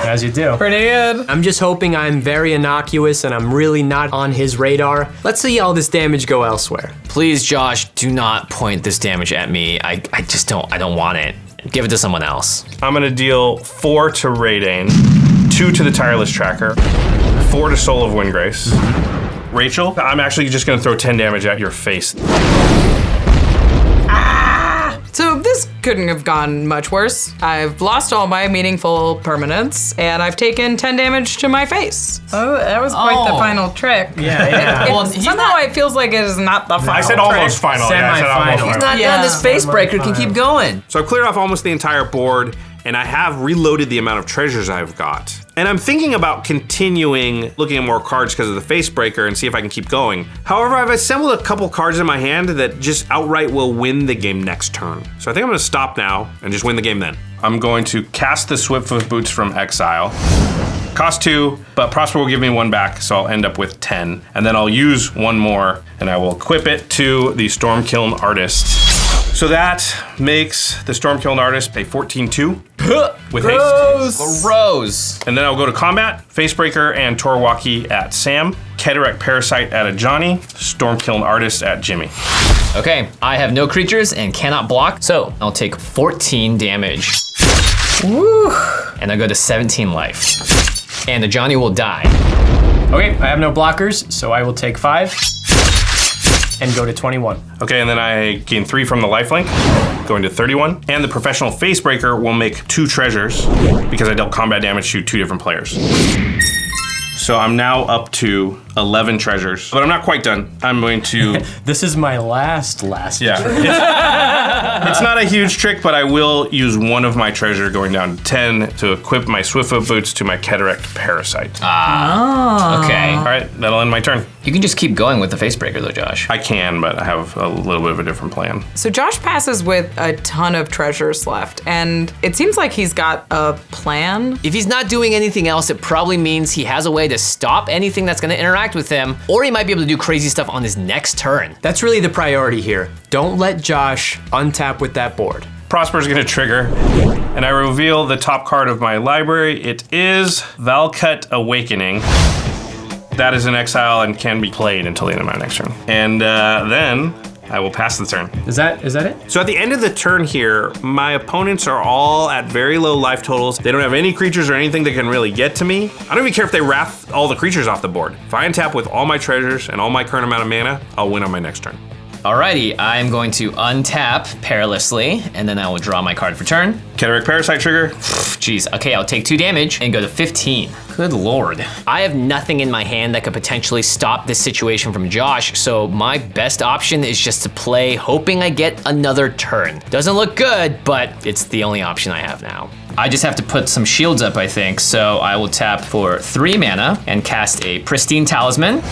as you do. Pretty good. I'm just hoping I'm very innocuous and I'm really not on his radar. Let's see all this damage go elsewhere. Please, Josh, do not point this damage at me. I don't want it. Give it to someone else. I'm gonna deal 4 to Raydane, 2 to the Tireless Tracker, 4 to Soul of Windgrace, Rachel, I'm actually just gonna throw 10 damage at your face. So this couldn't have gone much worse. I've lost all my meaningful permanents, and I've taken 10 damage to my face. Oh, that was quite the final trick. Yeah. Well, somehow it feels like it is not the final I said trick. almost final. Yeah, I said almost Semi-final. final. He's not done. This face breaker can keep going. So I've cleared off almost the entire board, and I have reloaded the amount of treasures I've got. And I'm thinking about continuing looking at more cards because of the face breaker and see if I can keep going. However, I've assembled a couple cards in my hand that just outright will win the game next turn. So I think I'm gonna stop now and just win the game then. I'm going to cast the Swiftfoot Boots from exile. Cost 2, but Prosper will give me 1 back, so I'll end up with 10. And then I'll use 1 more, and I will equip it to the Stormkiln Artist. So that makes the Stormkiln Artist a 14-2 with haste. Gross. And then I'll go to combat, Facebreaker and Wauki at Sam, Cataract Parasite at a Johnny, Stormkiln Artist at Jimmy. Okay, I have no creatures and cannot block, so I'll take 14 damage. Woo! And I go to 17 life. And the Johnny will die. Okay, I have no blockers, so I will take 5 and go to 21. Okay, and then I gain 3 from the lifelink, going to 31. And the Professional Facebreaker will make 2 treasures because I dealt combat damage to 2 different players. So I'm now up to 11 treasures, but I'm not quite done. I'm going to... This is my last. Yeah. It's not a huge trick, but I will use 1 of my treasure going down to 10 to equip my Swiftfoot Boots to my Cataract Parasite. Okay. All right, that'll end my turn. You can just keep going with the Facebreaker though, Josh. I can, but I have a little bit of a different plan. So Josh passes with a ton of treasures left, and it seems like he's got a plan. If he's not doing anything else, it probably means he has a way to stop anything that's gonna interact with him, or he might be able to do crazy stuff on his next turn. That's really the priority here. Don't let Josh untap with that board. Prosper's gonna trigger, and I reveal the top card of my library. It is Valkut Awakening. That is in exile and can be played until the end of my next turn. And then I will pass the turn. Is that it? So at the end of the turn here, my opponents are all at very low life totals. They don't have any creatures or anything that can really get to me. I don't even care if they wrath all the creatures off the board. If I untap with all my treasures and all my current amount of mana, I'll win on my next turn. Alrighty, I'm going to untap perilously, and then I will draw my card for turn. Cataract Parasite trigger. Jeez, okay, I'll take 2 damage and go to 15. Good lord. I have nothing in my hand that could potentially stop this situation from Josh, so my best option is just to play, hoping I get another turn. Doesn't look good, but it's the only option I have now. I just have to put some shields up, I think, so I will tap for 3 mana and cast a Pristine Talisman.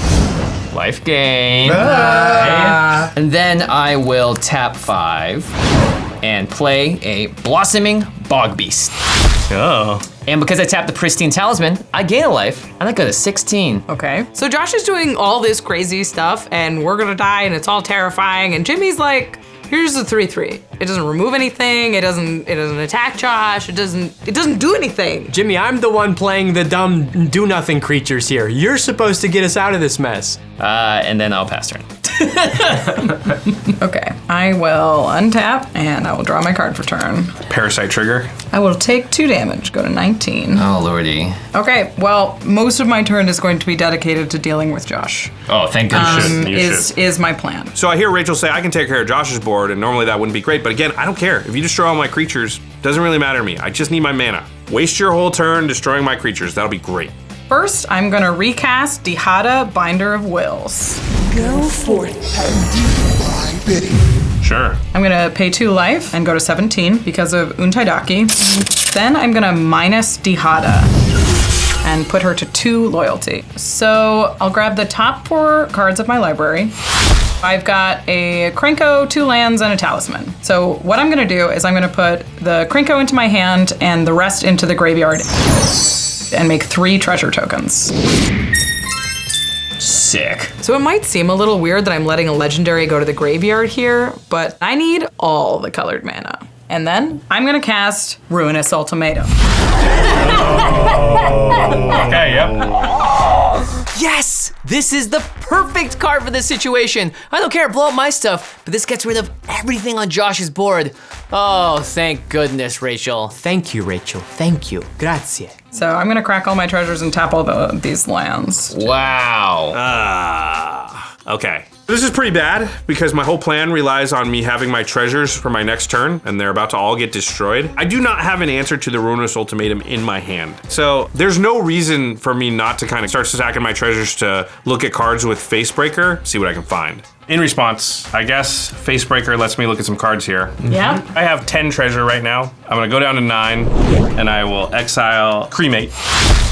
Life gain. And then I will tap 5 and play a Blossoming Bog Beast. Oh. And because I tapped the Pristine Talisman, I gain a life, and I go to 16. Okay. So Josh is doing all this crazy stuff, and we're gonna die, and it's all terrifying, and Jimmy's like, here's the 3/3. It doesn't remove anything. It doesn't attack Josh. It doesn't do anything. Jimmy, I'm the one playing the dumb do-nothing creatures here. You're supposed to get us out of this mess. And then I'll pass turn. Okay, I will untap and I will draw my card for turn. Parasite trigger. I will take 2 damage, go to 19. Oh, lordy. Okay, well, most of my turn is going to be dedicated to dealing with Josh. Oh, thank goodness. Is my plan. So I hear Rachel say I can take care of Josh's board, and normally that wouldn't be great, but again, I don't care. If you destroy all my creatures, doesn't really matter to me. I just need my mana. Waste your whole turn destroying my creatures. That'll be great. First, I'm gonna recast Dihada, Binder of Wills. Go forth and do my bidding. Sure. I'm gonna pay 2 life and go to 17 because of Untaidaki. Then I'm gonna minus Dihada and put her to 2 loyalty. So I'll grab the top 4 cards of my library. I've got a Krenko, 2 lands, and a talisman. So what I'm gonna do is I'm gonna put the Krenko into my hand and the rest into the graveyard and make 3 treasure tokens. Sick. So it might seem a little weird that I'm letting a legendary go to the graveyard here, but I need all the colored mana. And then I'm gonna cast Ruinous Ultimatum. Okay, yep. Yes! This is the perfect card for this situation. I don't care, blow up my stuff, but this gets rid of everything on Josh's board. Oh, thank goodness, Rachel. Thank you, Rachel. Thank you. Grazie. So I'm gonna crack all my treasures and tap all these lands. Wow. Okay. This is pretty bad because my whole plan relies on me having my treasures for my next turn and they're about to all get destroyed. I do not have an answer to the Ruinous Ultimatum in my hand. So there's no reason for me not to kind of start stacking my treasures to look at cards with Facebreaker, see what I can find. In response, I guess Facebreaker lets me look at some cards here. Yeah? I have 10 treasure right now. I'm gonna go down to 9 and I will exile Cremate.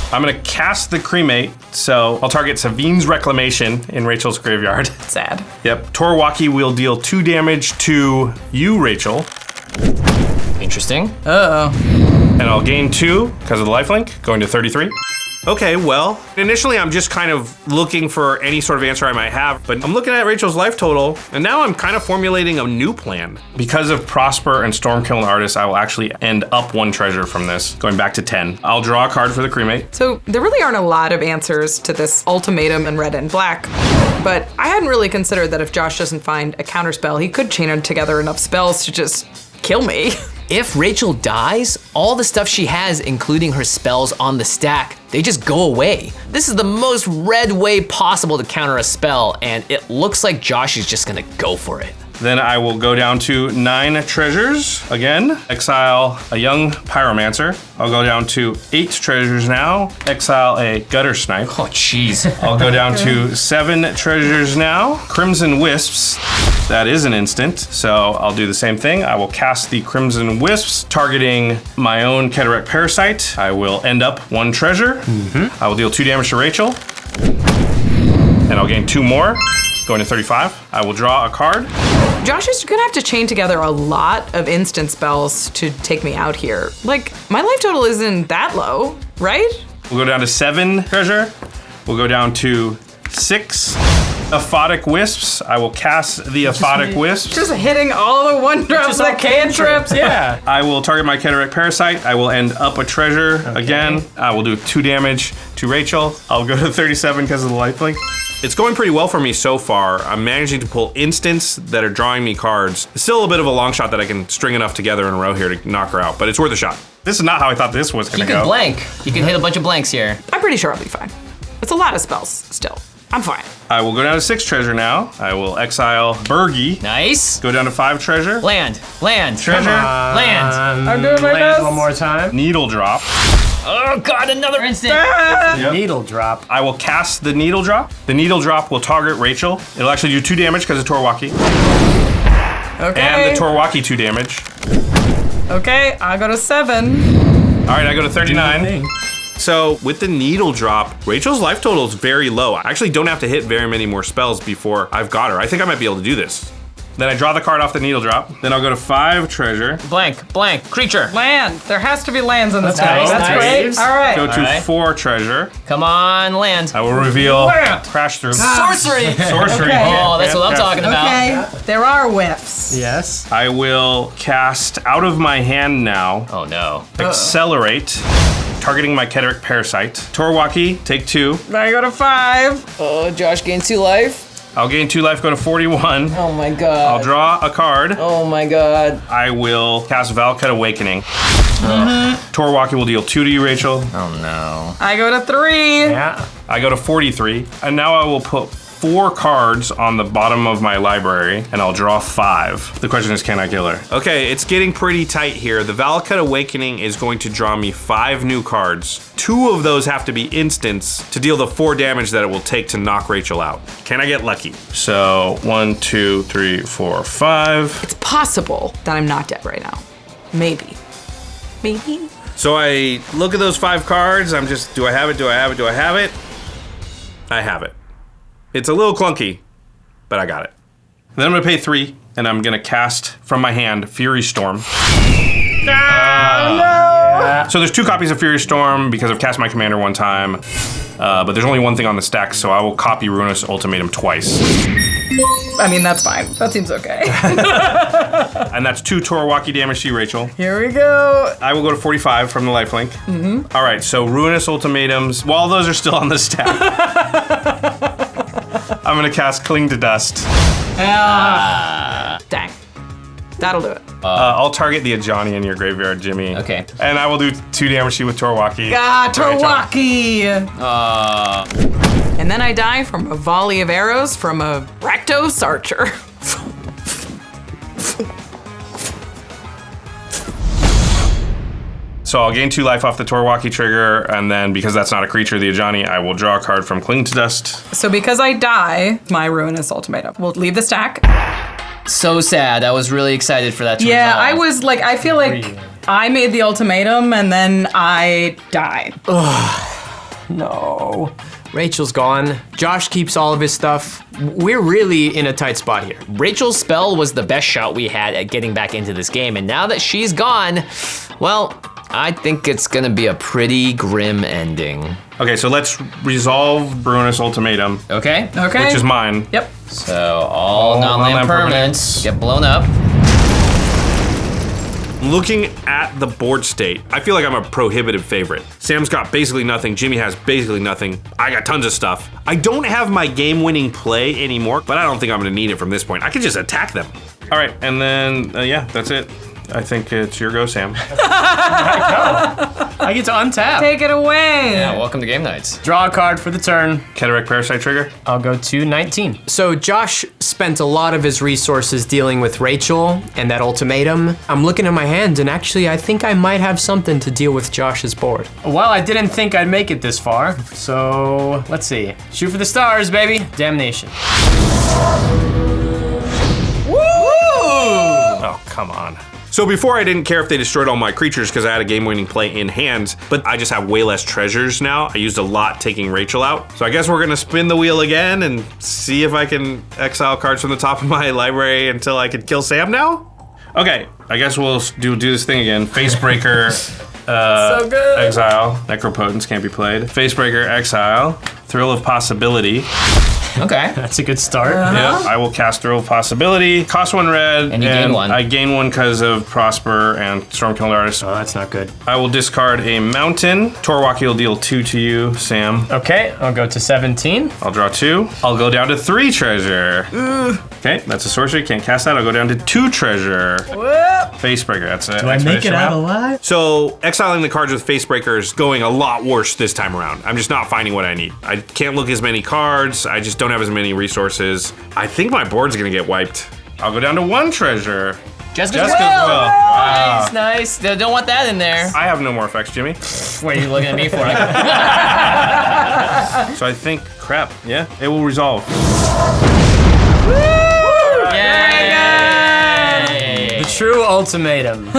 I'm gonna cast the Cremate, so I'll target Savine's Reclamation in Rachel's graveyard. Sad. Yep, Wauki will deal 2 damage to you, Rachel. Interesting. Uh-oh. And I'll gain 2 because of the lifelink, going to 33. Okay, well, initially I'm just kind of looking for any sort of answer I might have, but I'm looking at Rachel's life total, and now I'm kind of formulating a new plan. Because of Prosper and Stormkill and Artist, I will actually end up 1 treasure from this, going back to 10. I'll draw a card for the Cremate. So there really aren't a lot of answers to this ultimatum in red and black, but I hadn't really considered that if Josh doesn't find a counterspell, he could chain together enough spells to just kill me. If Rachel dies, all the stuff she has, including her spells on the stack, they just go away. This is the most red way possible to counter a spell, and it looks like Josh is just gonna go for it. Then I will go down to 9 treasures again, exile a young pyromancer. I'll go down to 8 treasures now, exile a gutter snipe. Oh, jeez. I'll go down to 7 treasures now, Crimson Wisps. That is an instant, so I'll do the same thing. I will cast the Crimson Wisps, targeting my own Cataract Parasite. I will end up 1 treasure. I will deal 2 damage to Rachel, and I'll gain 2 more. Going to 35. I will draw a card. Josh is gonna have to chain together a lot of instant spells to take me out here. Like, my life total isn't that low, right? We'll go down to 7 treasure. We'll go down to 6 Aphotic Wisps. I will cast the Aphotic Wisps. Just hitting all the 1-drops like cantrips. Yeah. I will target my Cataract Parasite. I will end up a treasure again. I will do 2 damage to Rachel. I'll go to 37 because of the lifelink. It's going pretty well for me so far. I'm managing to pull instants that are drawing me cards. It's still a bit of a long shot that I can string enough together in a row here to knock her out, but it's worth a shot. This is not how I thought this was gonna You go. can blank. You can hit a bunch of blanks here. I'm pretty sure I'll be fine. It's a lot of spells still. I'm fine. I will go down to 6 treasure now. I will exile Bergie. Nice. Go down to 5 treasure. Land, land, Treasure. land. I'm doing my Land best. one more time. Needle Drop. Oh God, another instant. Yep. Needle drop. I will cast the Needle Drop. The Needle Drop will target Rachel. It'll actually do 2 damage because of Wauki. Okay. And the Wauki 2 damage. Okay, I go to 7. All right, I go to 39. So with the Needle Drop, Rachel's life total is very low. I actually don't have to hit very many more spells before I've got her. I think I might be able to do this. Then I draw the card off the Needle Drop. Then I'll go to 5 treasure. Blank, blank, creature. Land. There has to be lands in this Nice, game. That's nice. great. All right. Go to Alright. 4 treasure. Come on, land. I will reveal Land. Crash Through. Sorcery. Sorcery. Oh, that's what I'm talking about. Okay. There are whiffs. Yes. I will cast out of my hand now. Oh no. Accelerate. Targeting my Cataract Parasite. Wauki, take 2. I go to 5. Oh, Josh gains 2 life. I'll gain 2 life, go to 41. Oh my I'll God. draw a card. Oh my God. I will cast Valakut Awakening. Wauki will deal 2 to you, Rachel. Oh no. I go to 3. Yeah. I go to 43. And now I will put 4 cards on the bottom of my library, and I'll draw 5. The question is, can I kill her? Okay, it's getting pretty tight here. The Valakut Awakening is going to draw me 5 new cards. 2 of those have to be instants to deal the 4 damage that it will take to knock Rachel out. Can I get lucky? So 1, 2, 3, 4, 5. It's possible that I'm not dead right now. Maybe. Maybe. So I look at those 5 cards. I'm just, do I have it? Do I have it? Do I have it? I have it. It's a little clunky, but I got it. Then I'm gonna pay 3, and I'm gonna cast from my hand Fury Storm. So there's 2 copies of Fury Storm because I've cast my commander 1 time, but there's only 1 thing on the stack, so I will copy Ruinous Ultimatum twice. I mean, that's fine. That seems okay. And that's 2 Wauki damage to you, Rachel. Here we go. I will go to 45 from the lifelink. All right, so Ruinous Ultimatums, while those are still on the stack. I'm gonna cast Cling to Dust. Dang. That'll do it. I'll target the Ajani in your graveyard, Jimmy. Okay. And I will do 2 damage to you with Torwaki. Torwaki! And then I die from a volley of arrows from a Rakdos archer. So I'll gain 2 life off the Torwaki trigger, and then because that's not a creature, the Ajani, I will draw a card from Cling to Dust. So because I die, my Ruinous Ultimatum. We'll leave the stack. So sad. I was really excited for that to Yeah, resolve. I was like, I feel like I made the ultimatum and then I died. No. Rachel's gone. Josh keeps all of his stuff. We're really in a tight spot here. Rachel's spell was the best shot we had at getting back into this game, and now that she's gone, well, I think it's gonna be a pretty grim ending. Okay, so let's resolve Ruinous Ultimatum, Okay? Okay. which is mine. Yep. So all non-land permanents get blown up. Looking at the board state, I feel like I'm a prohibitive favorite. Sam's got basically nothing, Jimmy has basically nothing, I got tons of stuff. I don't have my game-winning play anymore, but I don't think I'm gonna need it from this point. I can just attack them. All right, and then, yeah, that's it. I think it's your go, Sam. I get to untap. Take it away. Yeah, welcome to game nights. Draw a card for the turn. Cataract Parasite trigger. I'll go to 19. So Josh spent a lot of his resources dealing with Rachel and that ultimatum. I'm looking at my hand, and actually I think I might have something to deal with Josh's board. Well, I didn't think I'd make it this far, so let's see. Shoot for the stars, baby. Damnation. Oh, come on. So before I didn't care if they destroyed all my creatures because I had a game-winning play in hand, but I just have way less treasures now. I used a lot taking Rachel out. So I guess we're gonna spin the wheel again and see if I can exile cards from the top of my library until I can kill Sam now? Okay, I guess we'll do this thing again. Facebreaker, So good. exile. Necropotence can't be played. Facebreaker, exile. Thrill of Possibility. Okay. That's a good start. Yeah, I will cast Thrill of Possibility. Cost 1 red. And you gain 1. I gain 1 because of Prosper and Stormkiller Artist. Oh, that's not good. I will discard a mountain. Torwaki will deal 2 to you, Sam. Okay, I'll go to 17. I'll draw 2. I'll go down to 3 treasure. Okay, that's a sorcery. Can't cast that. I'll go down to 2 treasure. Facebreaker, that's it. Do I make it out alive? So exiling the cards with Facebreaker is going a lot worse this time around. I'm just not finding what I need. I can't look as many cards. I just don't have as many resources. I think my board's gonna get wiped. I'll go down to 1 treasure. Jessica's Jessica's will. Wow. Nice, nice. Don't want that in there. I have no more effects, Jimmy. What are you looking at me for? So I think, crap, yeah, it will resolve. Yay! The true ultimatum.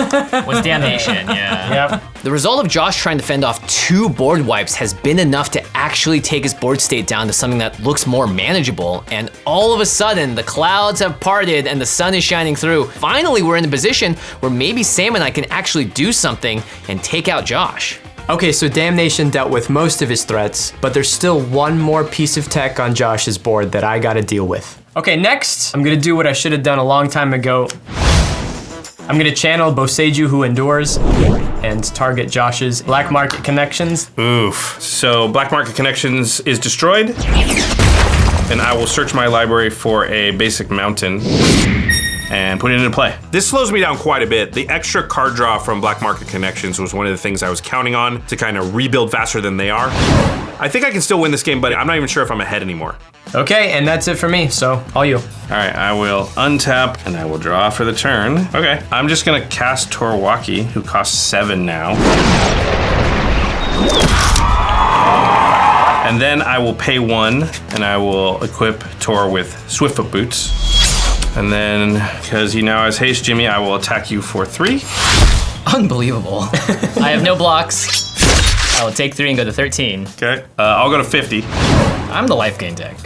Was damnation, yeah. Yep. The result of Josh trying to fend off 2 board wipes has been enough to actually take his board state down to something that looks more manageable, and all of a sudden, the clouds have parted and the sun is shining through. Finally, we're in a position where maybe Sam and I can actually do something and take out Josh. Okay, so Damnation dealt with most of his threats, but there's still one more piece of tech on Josh's board that I gotta deal with. Okay, next, I'm gonna do what I should have done a long time ago. I'm gonna channel Boseiju Who Endures and target Josh's Black Market Connections. Oof. So Black Market Connections is destroyed, and I will search my library for a basic mountain and put it into play. This slows me down quite a bit. The extra card draw from Black Market Connections was one of the things I was counting on to kind of rebuild faster than they are. I think I can still win this game, but I'm not even sure if I'm ahead anymore. Okay, and that's it for me, so all you. All right, I will untap and I will draw for the turn. Okay, I'm just gonna cast Torwaki, who costs 7 now. And then I will pay 1 and I will equip Tor with Swiftfoot Boots. And then, because he now has haste, Jimmy, I will attack you for 3. Unbelievable. I have no blocks. I will take 3 and go to 13. Okay, I'll go to 50. I'm the life gain deck.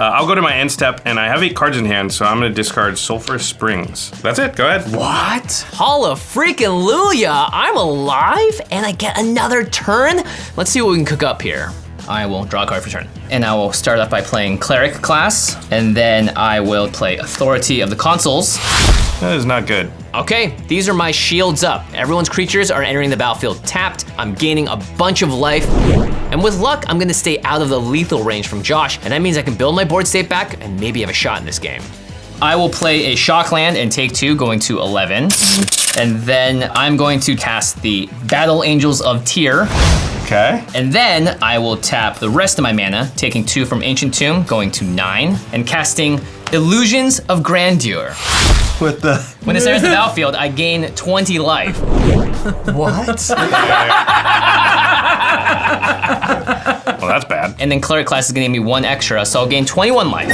I'll go to my end step, and I have 8 cards in hand, so I'm gonna discard Sulphurous Springs. That's it, go ahead. What? Holla freaking Luya! I'm alive and I get another turn? Let's see what we can cook up here. I will draw a card for turn. And I will start off by playing Cleric class, and then I will play Authority of the Consuls. That is not good. Okay, these are my shields up. Everyone's creatures are entering the battlefield tapped. I'm gaining a bunch of life. And with luck, I'm gonna stay out of the lethal range from Josh, and that means I can build my board state back and maybe have a shot in this game. I will play a shock land and take 2, going to 11. And then I'm going to cast the Battle Angels of Tyr. Okay. And then I will tap the rest of my mana, taking 2 from Ancient Tomb, going to 9, and casting Illusions of Grandeur. With the... When this enters the battlefield, I gain 20 life. What? Well, that's bad. And then Cleric class is gonna give me 1 extra, so I'll gain 21 life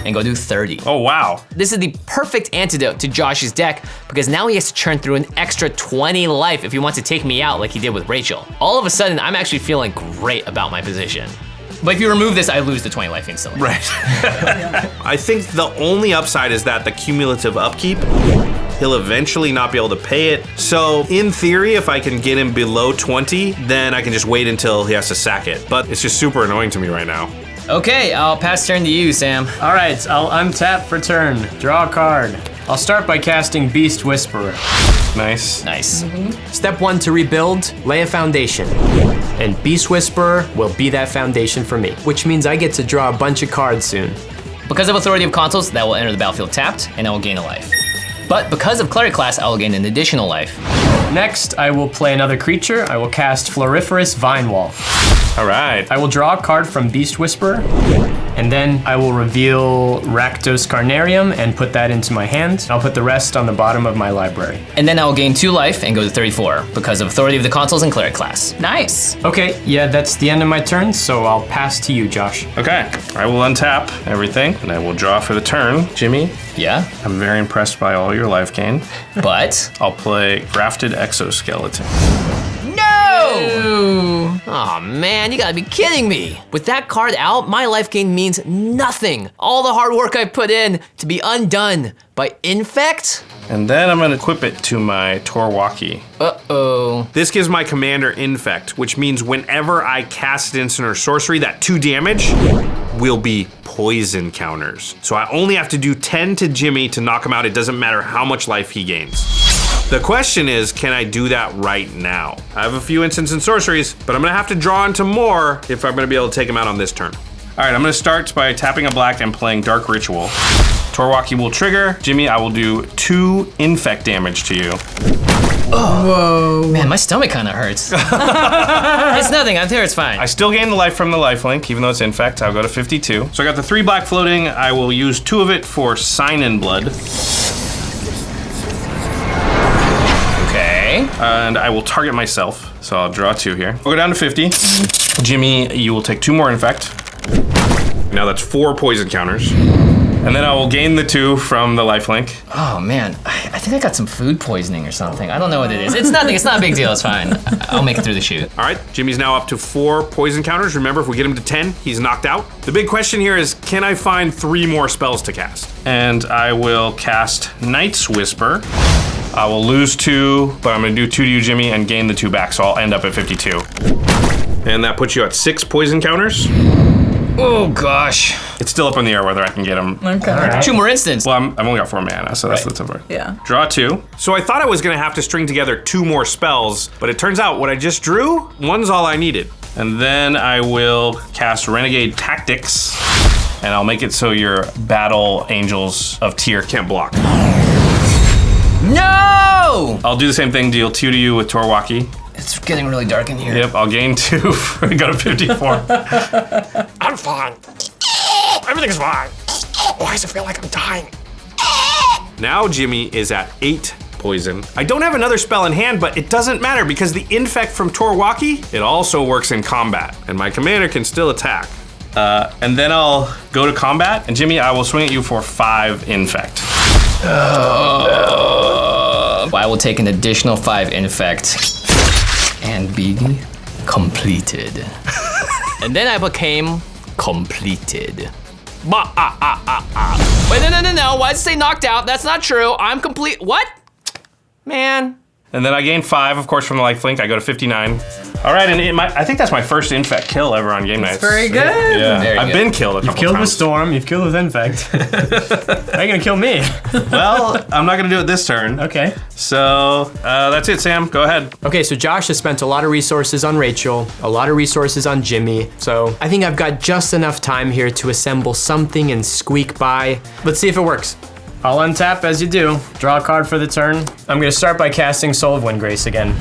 and go do 30. Oh, wow. This is the perfect antidote to Josh's deck because now he has to churn through an extra 20 life if he wants to take me out like he did with Rachel. All of a sudden, I'm actually feeling great about my position. But if you remove this, I lose the 20 life instantly. Right. I think the only upside is that the cumulative upkeep, he'll eventually not be able to pay it. So in theory, if I can get him below 20, then I can just wait until he has to sack it. But it's just super annoying to me right now. Okay, I'll pass turn to you, Sam. All right, I'll untap for turn. Draw a card. I'll start by casting Beast Whisperer. Nice. Nice. Step 1 to rebuild, lay a foundation. And Beast Whisperer will be that foundation for me, which means I get to draw a bunch of cards soon. Because of Authority of Consuls, that will enter the battlefield tapped, and I will gain a life. But because of Cleric class, I will gain an additional life. Next, I will play another creature. I will cast Floriferous Vinewall. All right. I will draw a card from Beast Whisperer, and then I will reveal Rakdos Carnarium and put that into my hand. I'll put the rest on the bottom of my library. And then I will gain 2 life and go to 34 because of Authority of the Consuls and Cleric class. Nice. Okay, yeah, that's the end of my turn, so I'll pass to you, Josh. Okay. I will untap everything, and I will draw for the turn. Jimmy, Yeah, I'm very impressed by all your life gain. but I'll play Grafted Exoskeleton. No! Aw, man, you gotta be kidding me. With that card out, my life gain means nothing. All the hard work I put in to be undone by Infect? And then I'm gonna equip it to my Wauki. uh-oh. This gives my commander Infect, which means whenever I cast an instant or sorcery, that 2 damage will be poison counters. So I only have to do 10 to Jimmy to knock him out. It doesn't matter how much life he gains. The question is, can I do that right now? I have a few instants and sorceries, but I'm gonna have to draw into more if I'm gonna be able to take him out on this turn. All right, I'm gonna start by tapping a black and playing Dark Ritual. Wauki will trigger. Jimmy, I will do 2 infect damage to you. Man, my stomach kind of hurts. It's nothing, I'm there, it's fine. I still gain the life from the lifelink, even though it's infect. I'll go to 52. So I got the 3 black floating. I will use 2 of it for Sign in Blood. Okay. And I will target myself. So I'll draw 2 here. We'll go down to 50. Jimmy, you will take 2 more infect. Now that's 4 poison counters. And then I will gain the 2 from the lifelink. Oh man, I think I got some food poisoning or something. I don't know what it is. It's nothing, it's not a big deal, it's fine. I'll make it through the shoot. All right, Jimmy's now up to 4 poison counters. Remember, if we get him to 10, he's knocked out. The big question here is, can I find 3 more spells to cast? And I will cast Night's Whisper. I will lose 2, but I'm gonna do 2 to you, Jimmy, and gain the 2 back, so I'll end up at 52. And that puts you at 6 poison counters. Oh gosh. It's still up in the air whether I can get him. Okay. 2 more instants. Well, I've only got 4 mana, so that's the tough. Yeah. Draw 2. So I thought I was gonna have to string together 2 more spells, but it turns out what I just drew, 1's all I needed. And then I will cast Renegade Tactics, and I'll make it so your Battle Angels of Tyr can't block. No! I'll do the same thing, deal 2 to you with Wauki. It's getting really dark in here. Yep, I'll gain 2. Go to 54. I'm fine. Everything's fine. Why does it feel like I'm dying? Now Jimmy is at 8 poison. I don't have another spell in hand, but it doesn't matter because the infect from Wauki, it also works in combat, and my commander can still attack. And then I'll go to combat, and Jimmy, I will swing at you for 5 infect. I will take an additional 5 infect and be completed. And then I became completed. Wait, no. Why does it say knocked out? That's not true. I'm complete. What? Man, And then I gain 5, of course, from the lifelink. I go to 59. All right, and I think that's my first infect kill ever on game nights. Very good. Yeah, Very I've good. been killed a couple Killed with times. Storm, you've killed with Infect. How are you gonna kill me? Well, I'm not gonna do it this turn. Okay. So that's it, Sam. Go ahead. Okay, so Josh has spent a lot of resources on Rachel, a lot of resources on Jimmy, so I think I've got just enough time here to assemble something and squeak by. Let's see if it works. I'll untap as you do, draw a card for the turn. I'm gonna start by casting Soul of Windgrace again.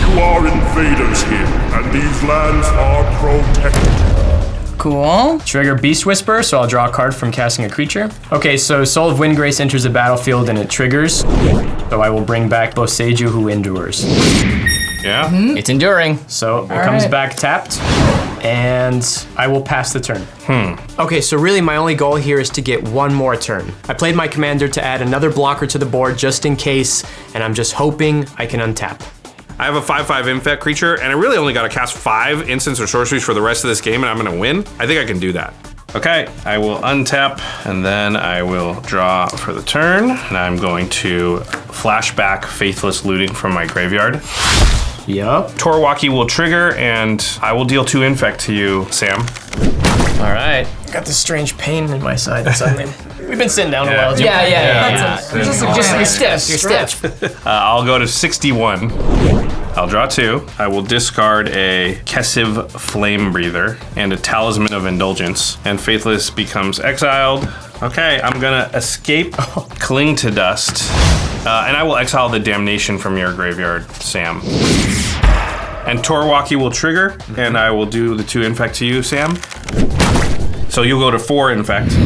You are invaders here, and these lands are protected. Cool. Trigger Beast Whisper, so I'll draw a card from casting a creature. Okay, so Soul of Windgrace enters the battlefield and it triggers. So I will bring back Boseiju, who endures. Yeah. It's enduring. So it comes right. back tapped, and I will pass the turn. Okay, so really my only goal here is to get one more turn. I played my commander to add another blocker to the board just in case, and I'm just hoping I can untap. I have a 5/5 infect creature, and I really only got to cast 5 instants or sorceries for the rest of this game, and I'm gonna win. I think I can do that. Okay, I will untap, and then I will draw for the turn, and I'm going to flashback Faithless Looting from my graveyard. Yup. Wauki will trigger, and I will deal 2 infect to you, Sam. All right. Got this strange pain in my side suddenly. We've been sitting down a while. Jim. Yeah. You're stiff. I'll go to 61. I'll draw 2. I will discard a Kessiv Flame Breather and a Talisman of Indulgence, and Faithless becomes exiled. Okay, I'm gonna escape, Cling to Dust, and I will exile the Damnation from your graveyard, Sam. And Wauki will trigger, and I will do the 2 infect to you, Sam. So you'll go to 4 infect.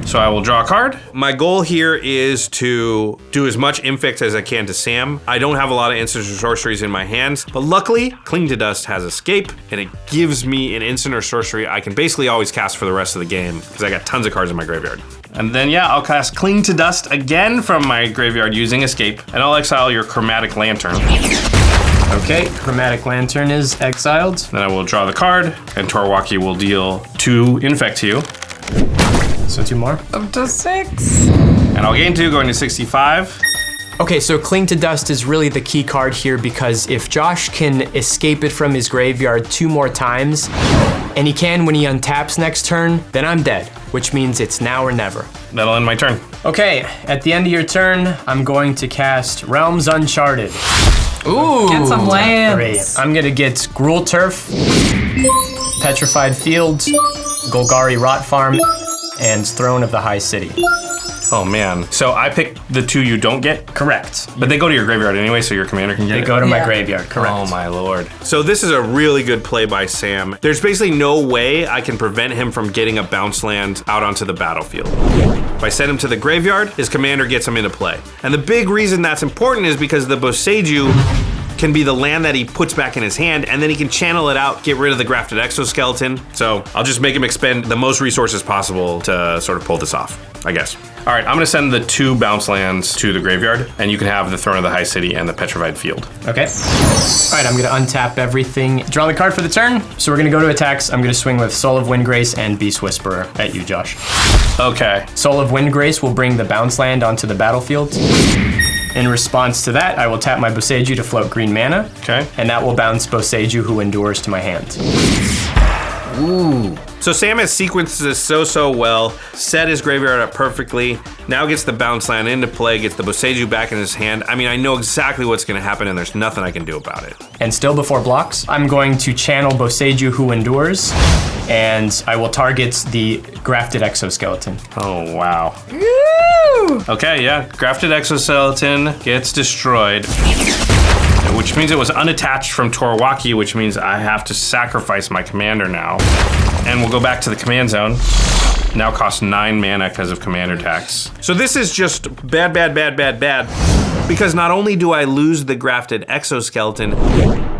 So I will draw a card. My goal here is to do as much infect as I can to Sam. I don't have a lot of instants or sorceries in my hands, but luckily, Cling to Dust has escape, and it gives me an instant or sorcery I can basically always cast for the rest of the game, because I got tons of cards in my graveyard. And then, yeah, I'll cast Cling to Dust again from my graveyard using escape, and I'll exile your Chromatic Lantern. Okay, Chromatic Lantern is exiled. Then I will draw the card, and Wauki will deal 2 infect to you. So 2 more. Up to 6. And I'll gain 2, going to 65. Okay, so Cling to Dust is really the key card here, because if Josh can escape it from his graveyard 2 more times, and he can when he untaps next turn, then I'm dead, which means it's now or never. That'll end my turn. Okay, at the end of your turn, I'm going to cast Realms Uncharted. Ooh. Get some 3. lands. I'm gonna get Gruul Turf, Petrified Field, Golgari Rot Farm, and Throne of the High City. Oh man. So I picked the 2 you don't get? Correct. But they go to your graveyard anyway, so your commander can get They it. go to my Yeah. graveyard, correct. Oh my lord. So this is a really good play by Sam. There's basically no way I can prevent him from getting a bounce land out onto the battlefield. If I send him to the graveyard, his commander gets him into play. And the big reason that's important is because the Boseiju can be the land that he puts back in his hand, and then he can channel it out, get rid of the Grafted Exoskeleton. So I'll just make him expend the most resources possible to sort of pull this off, I guess. All right, I'm gonna send the 2 bounce lands to the graveyard, and you can have the Throne of the High City and the Petrified Field. Okay. All right, I'm gonna untap everything. Draw the card for the turn. So we're gonna go to attacks. I'm gonna swing with Soul of Windgrace and Beast Whisperer at you, Josh. Okay. Soul of Windgrace will bring the bounce land onto the battlefield. In response to that, I will tap my Boseiju to float green mana. Okay. And that will bounce Boseiju, who endures, to my hand. Ooh. So Sam has sequenced this so well, set his graveyard up perfectly, now gets the bounce land into play, gets the Boseiju back in his hand. I mean, I know exactly what's gonna happen, and there's nothing I can do about it. And still before blocks, I'm going to channel Boseiju, who endures, and I will target the Grafted Exoskeleton. Oh, wow. Okay, yeah, Grafted Exoskeleton gets destroyed, which means it was unattached from Wauki, which means I have to sacrifice my commander now. And we'll go back to the command zone. Now costs 9 mana because of commander tax. So this is just bad, because not only do I lose the Grafted Exoskeleton,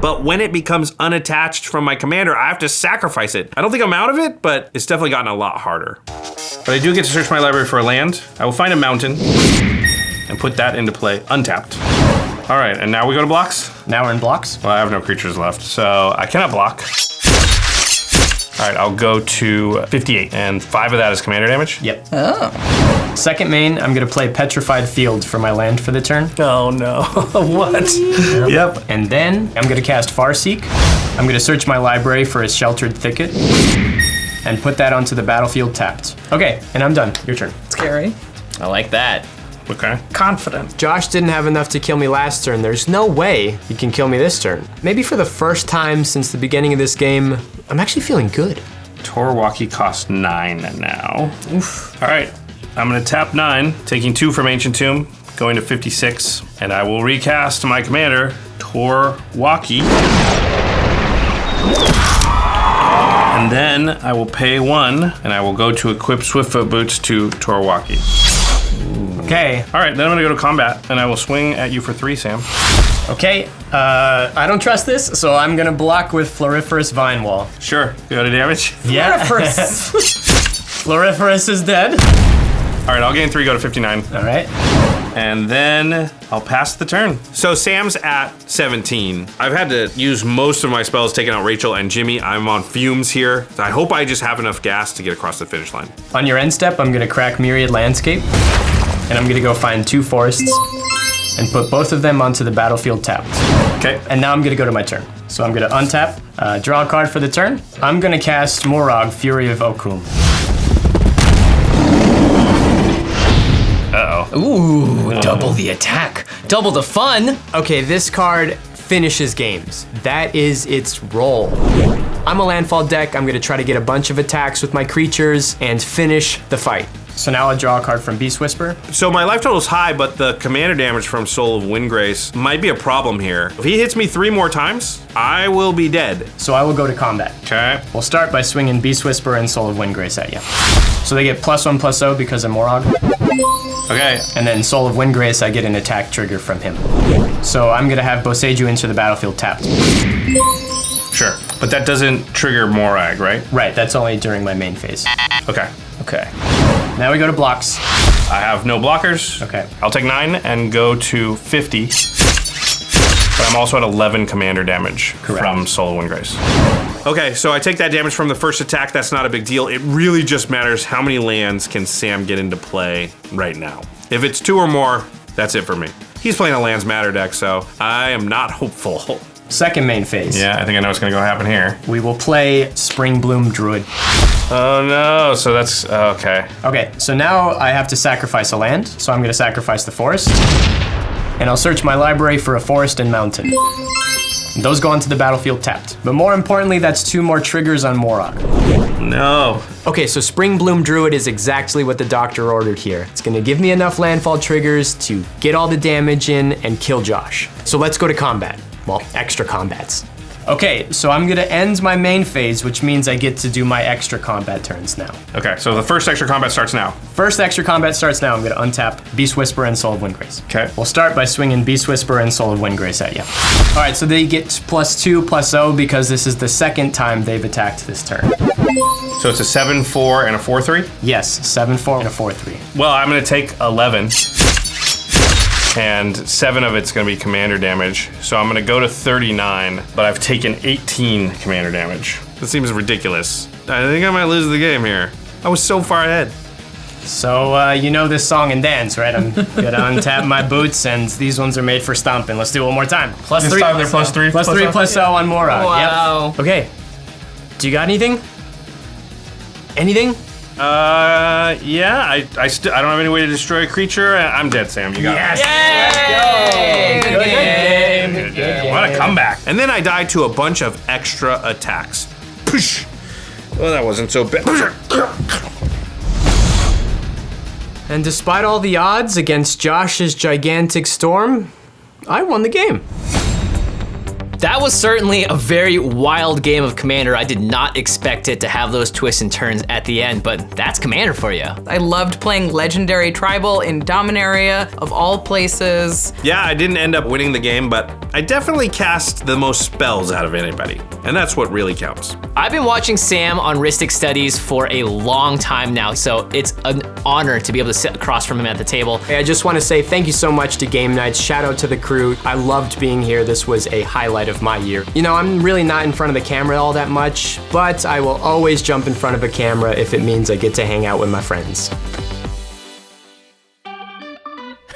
but when it becomes unattached from my commander, I have to sacrifice it. I don't think I'm out of it, but it's definitely gotten a lot harder. But I do get to search my library for a land. I will find a mountain and put that into play, untapped. All right, and now we go to blocks? Now we're in blocks. Well, I have no creatures left, so I cannot block. All right, I'll go to 58, and 5 of that is commander damage. Yep. Oh. Second main, I'm gonna play Petrified Field for my land for the turn. Oh no. What? Yep. And then I'm gonna cast Farseek. I'm gonna search my library for a Sheltered Thicket and put that onto the battlefield tapped. Okay, and I'm done. Your turn. Scary. I like that. Okay. Confident. Josh didn't have enough to kill me last turn. There's no way he can kill me this turn. Maybe for the first time since the beginning of this game, I'm actually feeling good. Wauki costs 9 now. Oof. All right. I'm going to tap 9, taking 2 from Ancient Tomb, going to 56, and I will recast my commander, Wauki. And then I will pay 1, and I will go to equip Swiftfoot Boots to Wauki. Okay. All right, then I'm gonna go to combat, and I will swing at you for 3, Sam. Okay, I don't trust this, so I'm gonna block with Floriferous Vine Wall. Sure, you got a damage? Yeah. Floriferous is dead. All right, I'll gain 3, go to 59. All right. And then I'll pass the turn. So Sam's at 17. I've had to use most of my spells taking out Rachel and Jimmy. I'm on fumes here. I hope I just have enough gas to get across the finish line. On your end step, I'm gonna crack Myriad Landscape, and I'm gonna go find 2 forests and put both of them onto the battlefield tapped. Okay. And now I'm gonna go to my turn. So I'm gonna untap, draw a card for the turn. I'm gonna cast Morag, Fury of Okum. Uh-oh. Ooh, double the attack. Double the fun. Okay, this card finishes games. That is its role. I'm a landfall deck. I'm gonna try to get a bunch of attacks with my creatures and finish the fight. So now I'll draw a card from Beast Whisper. So my life total is high, but the commander damage from Soul of Windgrace might be a problem here. If he hits me 3 more times, I will be dead. So I will go to combat. Okay. We'll start by swinging Beast Whisper and Soul of Windgrace at you. So they get +1/+0 because of Morag. Okay. And then Soul of Windgrace, I get an attack trigger from him. So I'm gonna have Boseiju into the battlefield tapped. Sure. But that doesn't trigger Morag, right? Right, that's only during my main phase. Okay. Okay. Now we go to blocks. I have no blockers. Okay. I'll take 9 and go to 50. But I'm also at 11 commander damage from Soul of Windgrace. Okay, so I take that damage from the first attack. That's not a big deal. It really just matters how many lands can Sam get into play right now. If it's 2 or more, that's it for me. He's playing a Lands Matter deck, so I am not hopeful. Second main phase. Yeah, I think I know what's gonna go happen here. We will play Spring Bloom Druid. Oh no, so that's, okay. Okay, so now I have to sacrifice a land, so I'm gonna sacrifice the forest. And I'll search my library for a forest and mountain. And those go onto the battlefield tapped. But more importantly, that's 2 more triggers on Morag. No. Okay, so Spring Bloom Druid is exactly what the doctor ordered here. It's gonna give me enough landfall triggers to get all the damage in and kill Josh. So let's go to combat. Well, extra combats. Okay, so I'm gonna end my main phase, which means I get to do my extra combat turns now. Okay, so the first extra combat starts now. First extra combat starts now. I'm gonna untap Beast Whisper and Soul of Windgrace. Okay. We'll start by swinging Beast Whisper and Soul of Windgrace at you. All right, so they get +2/+0 because this is the second time they've attacked this turn. So it's a 7-4 and a 4-3? Yes, 7/4 and a 4/3. Well, I'm gonna take 11. And 7 of it's gonna be commander damage. So I'm gonna go to 39, but I've taken 18 commander damage. This seems ridiculous. I think I might lose the game here. I was so far ahead. So you know this song and dance, right? I'm gonna untap my boots, and these ones are made for stomping. Let's do it one more time. This time they're +3. +3/+0 on Morag. Wow. Yep. Okay. Do you got anything? Anything? Yeah, I don't have any way to destroy a creature. I'm dead, Sam. You got it. Yay! Good game. Good game. What a comeback. And then I died to a bunch of extra attacks. Push. Well, that wasn't so bad. And despite all the odds against Josh's gigantic storm, I won the game. That was certainly a very wild game of Commander. I did not expect it to have those twists and turns at the end, but that's Commander for you. I loved playing Legendary Tribal in Dominaria, of all places. Yeah, I didn't end up winning the game, but I definitely cast the most spells out of anybody. And that's what really counts. I've been watching Sam on Rhystic Studies for a long time now, so it's an honor to be able to sit across from him at the table. Hey, I just want to say thank you so much to Game Nights. Shout out to the crew. I loved being here. This was a highlight of my year. You know, I'm really not in front of the camera all that much, but I will always jump in front of a camera if it means I get to hang out with my friends.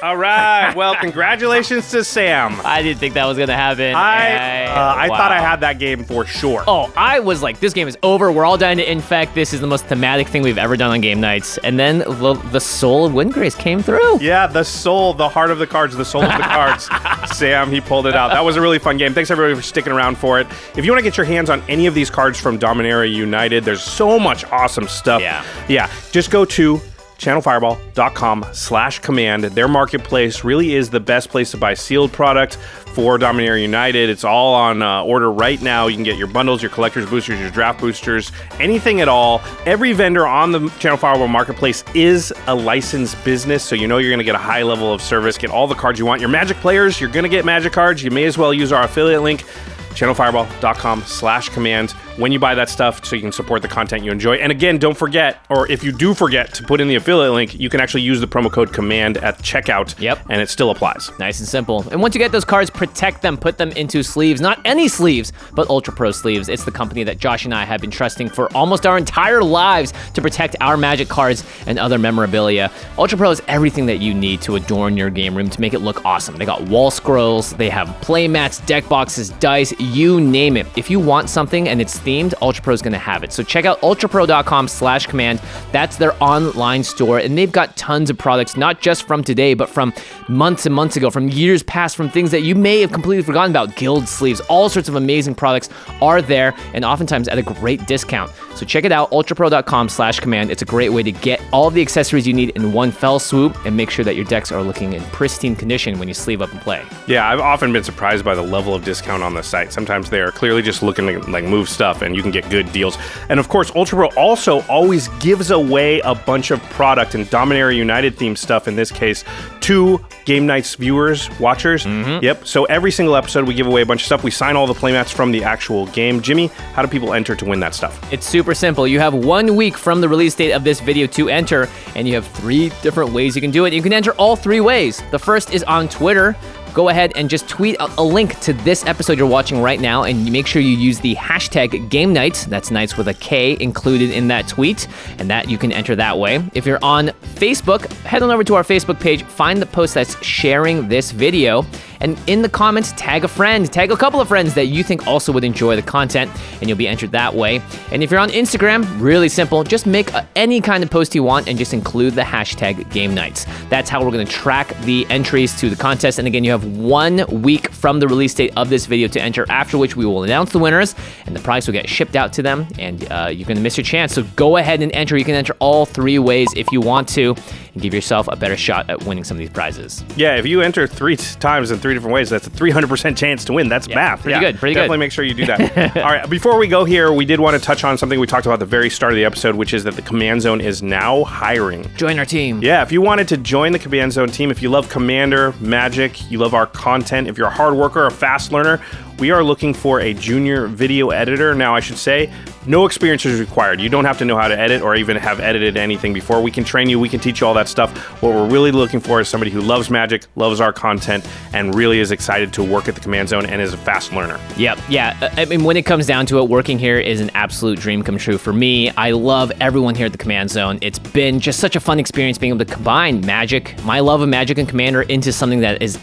All right. Well, congratulations to Sam. I didn't think that was going to happen. I Wow. thought I had that game for sure. Oh, I was like, this game is over. We're all dying to infect. This is the most thematic thing we've ever done on game nights. And then the soul of Windgrace came through. Yeah, the soul, the heart of the cards, the soul of the cards. Sam, he pulled it out. That was a really fun game. Thanks, everybody, for sticking around for it. If you want to get your hands on any of these cards from Dominaria United, there's so much awesome stuff. Yeah. Just go to channelfireball.com/command. Their marketplace really is the best place to buy sealed product for Dominaria United. It's all on order right now. You can get your bundles, your collector's boosters, your draft boosters, anything at all. Every vendor on the Channel Fireball marketplace is a licensed business, so you know you're going to get a high level of service, get all the cards you want. Your Magic players, you're going to get Magic cards. You may as well use our affiliate link, channelfireball.com/command, when you buy that stuff, so you can support the content you enjoy. And again, don't forget, or if you do forget to put in the affiliate link, you can actually use the promo code command at checkout. And it still applies. Nice and simple. And once you get those cards, protect them, put them into sleeves. Not any sleeves, but Ultra Pro sleeves. It's the company that Josh and I have been trusting for almost our entire lives to protect our Magic cards and other memorabilia. Ultra Pro is everything that you need to adorn your game room to make it look awesome. They got wall scrolls, they have play mats, deck boxes, dice, you name it. If you want something and it's themed, Ultra Pro is going to have it. So check out ultrapro.com/command. That's their online store, and they've got tons of products, not just from today, but from months and months ago, from years past, from things that you may have completely forgotten about. Guild sleeves, all sorts of amazing products are there, and oftentimes at a great discount. So check it out, ultrapro.com/command. It's a great way to get all the accessories you need in one fell swoop and make sure that your decks are looking in pristine condition when you sleeve up and play. Yeah, I've often been surprised by the level of discount on the site. Sometimes they are clearly just looking to like move stuff, and you can get good deals. And of course, Ultra Pro also always gives away a bunch of product and Dominaria United themed stuff, in this case, to Game Night's viewers, watchers. Yep. So every single episode, we give away a bunch of stuff. We sign all the playmats from the actual game. Jimmy, how do people enter to win that stuff? It's super simple. You have 1 week from the release date of this video to enter, and you have 3 different ways you can do it. You can enter all 3 ways. The first is on Twitter. Go ahead and just tweet a link to this episode you're watching right now, and make sure you use the hashtag Game Night. That's nights with a K included in that tweet, and that you can enter that way. If you're on Facebook, head on over to our Facebook page, find the post that's sharing this video, and in the comments, tag a friend, tag a couple of friends that you think also would enjoy the content, and you'll be entered that way. And if you're on Instagram, really simple, just make any kind of post you want and just include the hashtag Game Nights. That's how we're gonna track the entries to the contest. And again, you have 1 week from the release date of this video to enter, after which we will announce the winners, and the prize will get shipped out to them, and you're gonna miss your chance. So go ahead and enter. You can enter all 3 ways if you want to, and give yourself a better shot at winning some of these prizes. Yeah, if you enter 3 times in 3 different ways, that's a 300% chance to win. That's math. Pretty good. Definitely make sure you do that. All right, before we go here, we did want to touch on something we talked about at the very start of the episode, which is that the Command Zone is now hiring. Join our team. Yeah, if you wanted to join the Command Zone team, if you love Commander, Magic, you love our content, if you're a hard worker, a fast learner, we are looking for a junior video editor. Now, I should say, no experience is required. You don't have to know how to edit or even have edited anything before. We can train you. We can teach you all that stuff. What we're really looking for is somebody who loves Magic, loves our content, and really is excited to work at the Command Zone and is a fast learner. Yep. Yeah. I mean, when it comes down to it, working here is an absolute dream come true for me. I love everyone here at the Command Zone. It's been just such a fun experience being able to combine Magic, my love of Magic and Commander, into something that is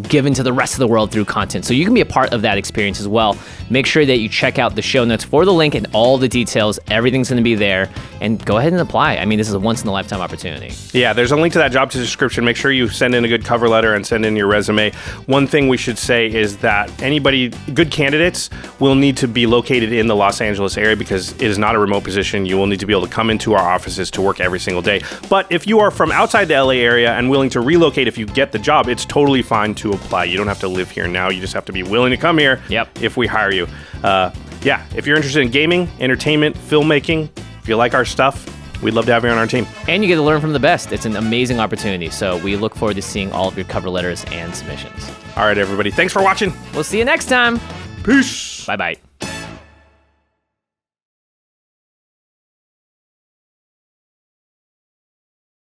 given to the rest of the world through content. So you can be a part of that experience as well. Make sure that you check out the show notes for the link and all the details. Everything's going to be there, and go ahead and apply. I mean, this is a once-in-a-lifetime opportunity. Yeah, there's a link to that job description. Make sure you send in a good cover letter and send in your resume. One thing we should say is that good candidates will need to be located in the Los Angeles area, because it is not a remote position. You will need to be able to come into our offices to work every single day. But if you are from outside the LA area and willing to relocate if you get the job, it's totally fine to apply. You don't have to live here now. You just have to be willing to come here. If we hire you. Yeah, if you're interested in gaming, entertainment, filmmaking, if you like our stuff, we'd love to have you on our team. And you get to learn from the best. It's an amazing opportunity. So we look forward to seeing all of your cover letters and submissions. All right, everybody. Thanks for watching. We'll see you next time. Peace. Bye-bye.